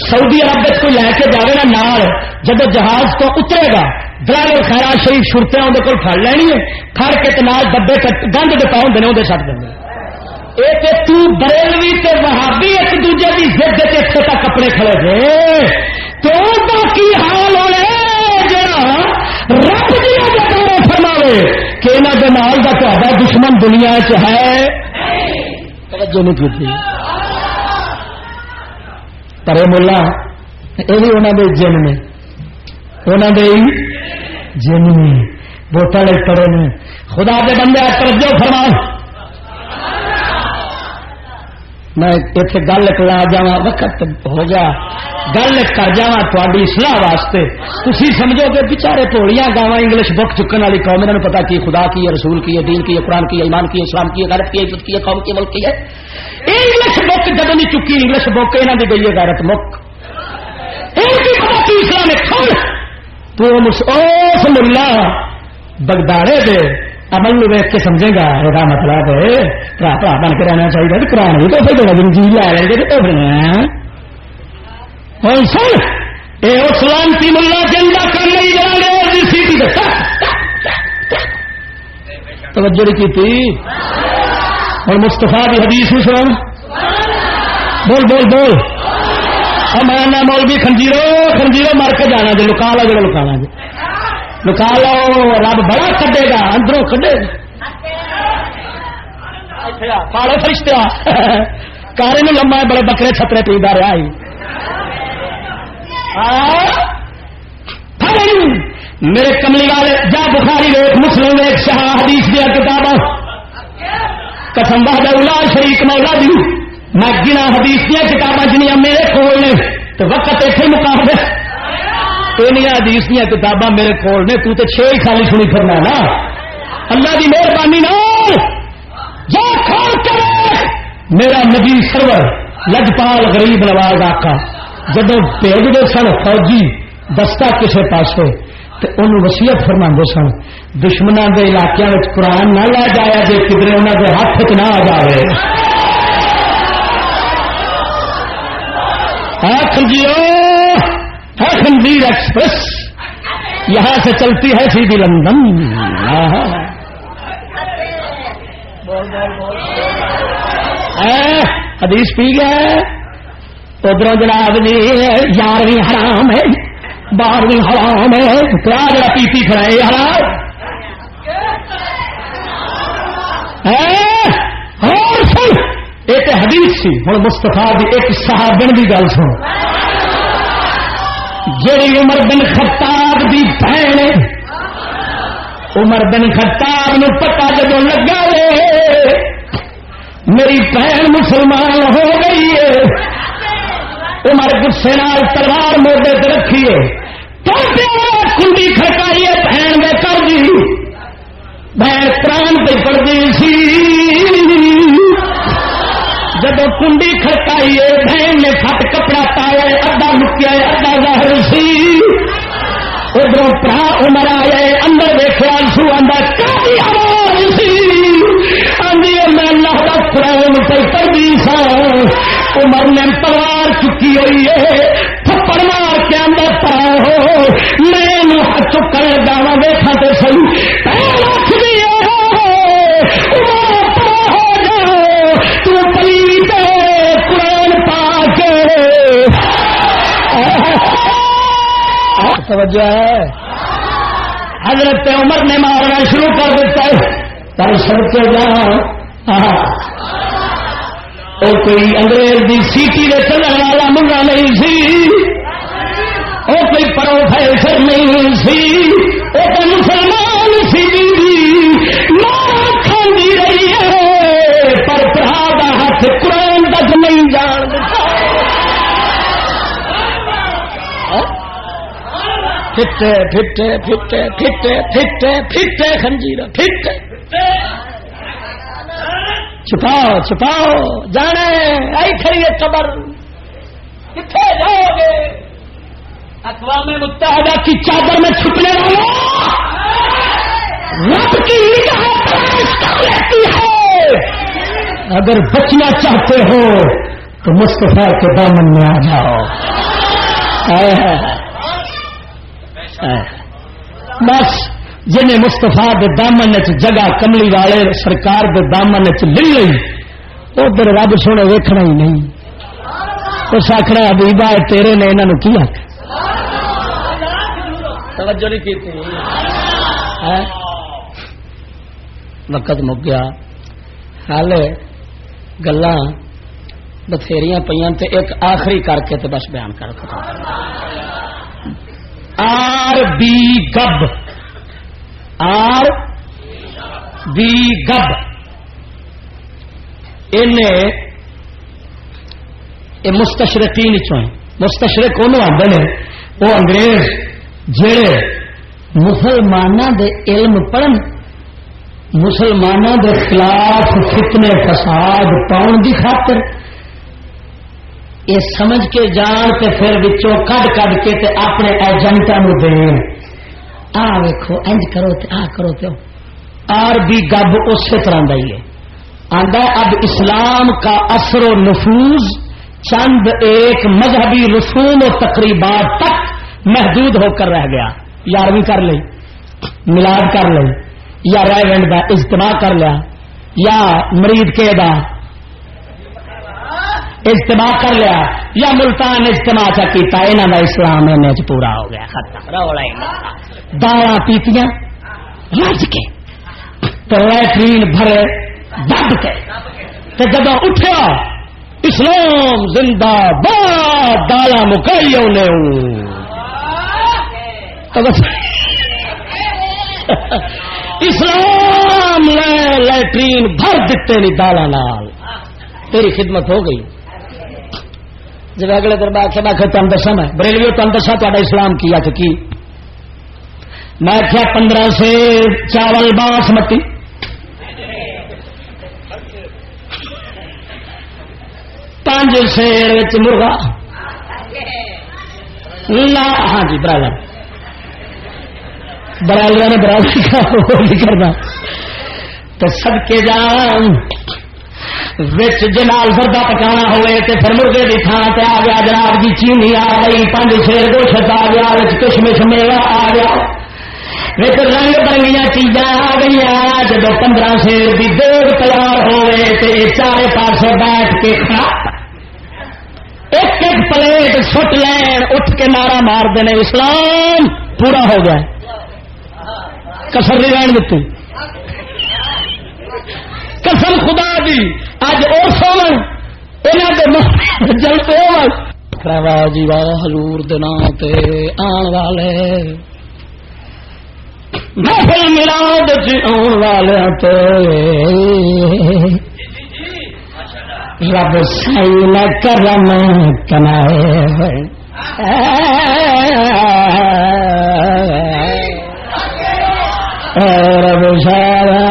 سعودی عرب میں کوئی لے کے جائے گا نال جب جہاز تو اترے گا دلائل الخیرات شریف شرطیں اندر کو پھڑ لینی ہے پھڑ کے نال ڈبے گند دے پاؤں دے وہ سٹ دیں ایک تو بریلوی تے وہابی ایک دوجے کی ضد کے اتنے تک کپڑے کھڑے تھے تو باقی حال ہونے جڑا رب دیا جگہ فرماوے کہ انہوں کے نال کا تا دشمن دنیا چ ہے توجہ نہیں کی پر ملا یہ بھی انہوں نے جن نے انہوں نے جن نے بوتل پڑے نے خدا کے بندے توجہ فرماؤ میں اتنے گل لا جا وقت ہو گیا گل کر جا تاری سلاح واسطے تھی سمجھو گے بچارے ٹولیاں گاواں انگلش بک چکن والی قوم انہوں نے پتا کی خدا کی ہے رسول کی ہے دین کی ہے قرآن کی ہے ایمان کی ہے اسلام کی ہے غیرت کی ہے عزت کی ہے قوم کی ملک کی ہے انگلش بک جب نہیں چکی انگلش بک یہاں کی گئی ہے غیرت مک اسلام تو اس ملا بگداڑے دے عمل نو ویخ کے سمجھے گا یہ مطلب ہے برا بن کے رہنا چاہیے قرآن بھی تو پھر جی لے لیں گے تو سن یہ سلامتی ملا جنگا کر لی جا توجہ کی تھی اور مستفا کی حدیث بھی سن بول بول بول میں مولوی خنجیرو مر کے جانا جی لکا لو جڑا لکانا جی لکا لو رب بڑا کڈے گا اندروں کڈے گا پاڑو فرشتے کارے نو لما بڑے بکرے چھترے پیدا رہا میرے کملی والے جا بخاری ویک مسلم ویک شاہ حدیث دیا کتاباں قسم وحدہ لا شریک مولا دی میں گنا حدیث دیا کتاباں جنیاں میرے کول نے تو وقت اتنے مقام ہے تینیا حدیث دیا کتاباں میرے کول نے تو تے 6 ہی خالی سنی پھرنا نا اللہ دی مہربانی نال جا کھول کر میرا نبی سرور لجپال غریب نواز آقا جدو بھیجتے سن فوجی دستہ کسے پاسے تو انہوں وصیت فرماندے سن دشمنوں کے علاقوں میں قرآن نہ لے جایا جی کدھر انہوں کے ہاتھ نہ آ جائے خنزیر ایکسپریس یہاں سے چلتی ہے سیدھی لندن حدیث پی گیا ادھر جناب جی 11ویں حرام ہے 12ویں حرام ہے کیا جڑا پی کھڑا ہے حرام اور سن ایک حدیث سی ہوں مستفا کی ایک صحابن کی گل سن جی عمر بن خطاب کی بہن عمر بن خطاب نو پتا جب لگا میری بہن مسلمان ہو گئی ہے عمر غصے نال تلوار موڈے تے رکھی ہے کنڈی کھڑکائی ہے بہن دے کر دی بہن قرآن پہ پڑھتی سی جب کنڈی کھڑکائی ہے بہن نے پھٹ کپڑا پایا ادھا لکیا ادھا ظاہر سی ادھر پرا عمر آئے اندر دیکھا سو اندر کافی آواز سی آدھی میں اللہ کا قرآن پہ پڑھتی سا عمر نے تلوار چکی ہوئی ہے تھپڑ مار کے اندر پڑا ہو میں چکر داوا دیکھا تو صحیح قرآن پا کے توجہ ہے حضرت عمر نے مارنا شروع کر دیتا ہے پر سب کے جان اور کوئی انگریز دی سیٹی دے چلنے والا منگا نہیں سی اور کوئی پروفیسر نہیں سی وہ تو مسلمان سی ماں کھاندی رہی ہے پر پرا دا ہاتھ قرآن تک نہیں جان پھٹے پھٹے پھٹے پھٹے پھٹے پھٹے خنجیر پھٹے چھپاؤ چھپاؤ جانے آئی کھڑی ہے قبر کتنے جاؤ گے اقوام متحدہ کی چادر میں چھپنے والا رب کی نگاہ تلاش کر لیتی ہے اگر بچنا چاہتے ہو تو مصطفیٰ کے دامن میں آ جاؤ بس جنہیں مستفا دے دامن جگہ کملی والے سرکار دے دامن لے لئی ادھر رب سونے ویکھنا ہی نہیں اس آخنا حبیبا تیرے نے انہوں کی آخ توجہ نہیں کی وقت مک گیا حال گلا بتھیریاں پہ ایک آخری کر کے تو بس بیان کر R B Gibb R B Gibb یہ مستشرقین چویں مستشرق انہوں آتے ہیں وہ انگریز جڑے مسلمانوں دے علم پڑھن مسلمانوں دے خلاف فتنے فساد پاؤن دی خاطر یہ سمجھ کے جان تے پھر وچوں کڈ کڈ کے تے اپنے ایجنٹاں نوں دین آ ویکھو انج کرو تے آ کرو تے آر بھی گب اسی طرح دا ہی ہے آندا اب اسلام کا اثر و نفوذ چند ایک مذہبی رسوم و تقریبات تک محدود ہو کر رہ گیا 11ویں کر لی میلاد کر لی یا ریونڈ کا اجتماع کر لیا یا مرید کے دا اجتماع کر لیا یا ملتان اجتماع چا کیتا انہاں دا اسلام انہاں چ پورا ہو گیا ختم رولا ہی داڑاں پیتیاں رج کے تے لیٹرین بھرے دب کے تے جب اٹھیا اسلام زندہ باد داڑاں مکائی اونے اسلام نے لیٹرین بھر دیتے نہیں دالا نال تیری خدمت ہو گئی. جب اگلے دربار سے میں تم دسا میں بریلوی تم دسا تا اسلام کیا تو کی میں کیا 15 سے چاول باسمتی 5 شیر مرغا ہاں جی برادر برادری نے برادری کا وہ نہیں کرنا تو سب کے جان وچ جنال زردہ پکانا ہوئے تے پھر مرغے کی تھان تے آ گیا جناب جی چینی آ گئی 5 شیر گوشت آ گیا کشمش میوہ آ گیا وچ رنگ برنگیاں چیزاں آ گئی. جب 15 شیر کی دیگ تیار ہوئے تے چارے پاسے بیٹھ کے کھا ایک ایک پلیٹ سٹ لین اٹھ کے نعرہ مار دینے اسلام پورا ہو گیا کسر نہیں رہن دیتی قسم خدا دی اج اور سونا انہاں دے جلتے ہو واہ جی واہ حضور دے نام تے آن والے محفل میلاد وچ آن والے تے رب سائل کرم کنائے رب سارا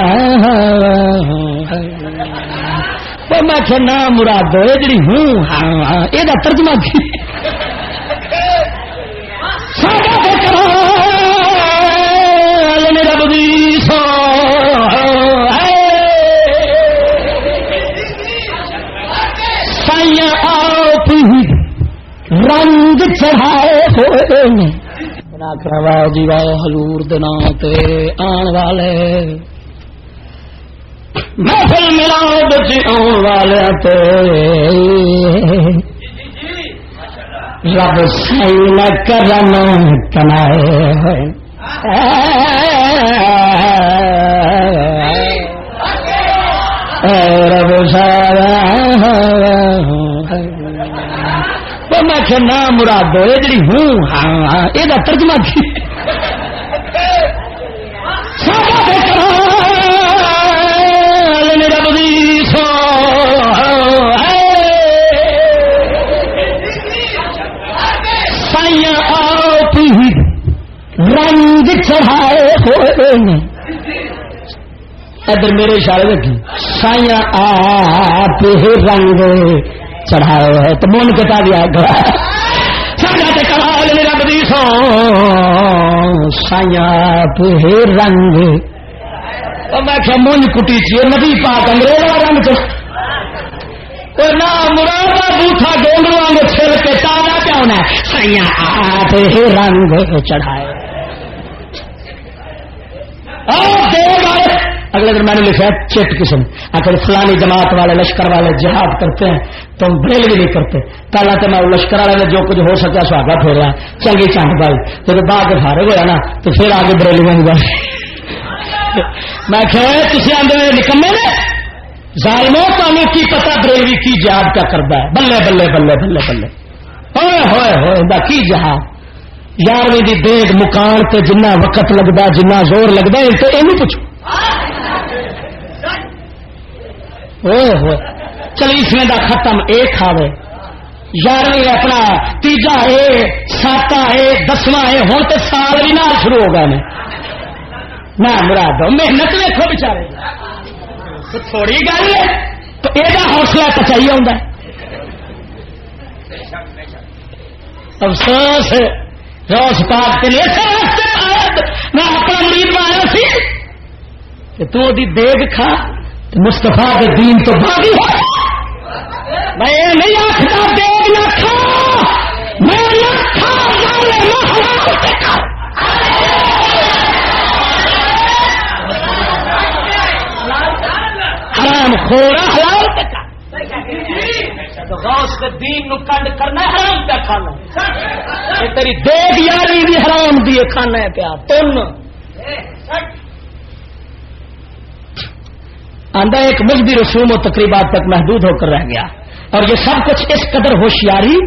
میں کہ نہ مراد جڑی ہوں ہاں یہ ترجمہ کی ساڈا رب دی سو سائیاں آپ رنگ چڑھائے ہوئے جی واہ حضور دے نام تے آن والے محفل میلاد وچ آن والے تے رب سائل کرم کنائے رب سارا میں کہ نہ مراد جڑی ہوں ہاں یہ ترجمہ کی رب دی سو سائیاں آپ رنگ چڑھائے ہوئے ادھر میرے اشارے لگی سائیاں آپ رنگ چڑھائے ہوئے تو من کٹا دیا رب دی سو سائیاں آپ رنگ میں کیا من کٹی چی نبی پاک انگریز والا رنگ نہ مراد بوٹا ڈونگرو آنگ چھل کے تازہ کیا ہونا ہے سائیاں آپ رنگ چڑھائے. اگلے دن میں نے لکھا چٹ قسم اگر فلانی جماعت والے لشکر والے جہاد کرتے ہیں تو ہم بریلوی نہیں کرتے. پہلا تو میں لشکر والے نے جو کچھ ہو سکا سہاگا پھیرا چنگی چانڈ پائی جب بعد فارغ ہوا نا تو پھر آگے بریلوی کی گل میں تھی آدھے نکمے نے ظالموں تمہیں کی پتا بریلوی کی جہاد کیا کرتا ہے بلے بلے بلے بلے بلے ہوئے ہوئے ہوئے کی جہاد 11ویں دی دیگ مکان تے جنہ وقت لگتا جنہ زور لگتا ہے تو یہ پوچھو چلیسویں دا ختم ایک کھاوے 11ویں اپنا تیجا ہے 7واں ہے 10واں ہے ہوں تو سال بھی نہ شروع ہو گئے نہ مراد محنت دیکھو بچارے تھوڑی گل ہے تو یہ حوصلہ پچائی آتا ہے. افسوس روس پاک کے لیے میں اپنا مرید آیا سی کہ تو دی دیگ کھا مستفا کے دین تو باغی ہو. میں یہ نہیں آخر دیگ نہ کھا میں نہ کھا حرام خورا حلال تک تو غوث کے دین نو کنڈ کرنا حرام پہ کھانا تیری دیگ یاری بھی حرام دی کھانا ہے پیا تن آندہ ایک مذہبی رسوم و تقریبات تک محدود ہو کر رہ گیا اور یہ سب کچھ اس قدر ہوشیاری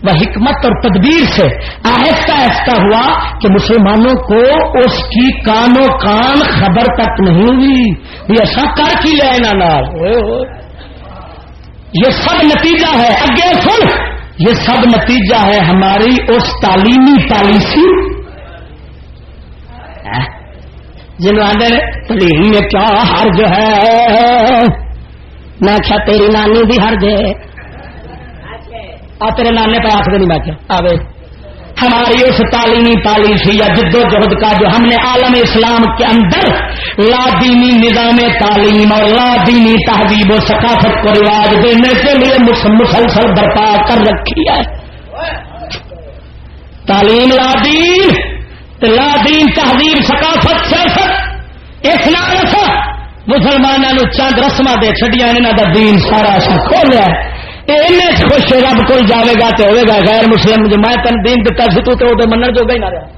و حکمت اور تدبیر سے آہستہ آہستہ ہوا کہ مسلمانوں کو اس کی کانوں کان خبر تک نہیں ہوئی یہ ایسا کر کی لے نال یہ سب نتیجہ ہے اگے سن یہ سب نتیجہ ہے ہماری اس تعلیمی پالیسی جنہوں آدھے تعلیم میں کیا حرج ہے میں کیا تیری نانی بھی حرج ہے تیرے نانے پہ آخر نہیں میں کیا آوے ہماری اس تعلیمی پالیسی یا جد و جہد کا جو ہم نے عالم اسلام کے اندر لا دینی نظام تعلیم اور لا دینی تہذیب و ثقافت کو رواج دینے کے لیے مسلسل برپا کر رکھی ہے تعلیم لا دین تہذیب ثقافت سیاست اس نام مسلمانوں چند رسما دے چڈیا انہوں کا دین سارا ایسا کھولیا ہے خوش رب کو جاوے گا تو ہوئے گا غیر مسلم جو میں تن دین دتا سی تو من جو گا ہی نہ رہا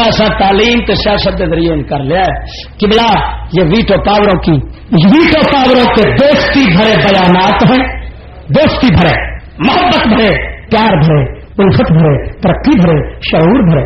ایسا تعلیم تو سیاست کے ذریعے کر لیا ہے کہ بلا یہ ویٹو پاوروں کے دوستی بھرے بیانات ہیں دوستی بھرے محبت بھرے پیار بھرے الفت بھرے ترقی بھرے شعور بھرے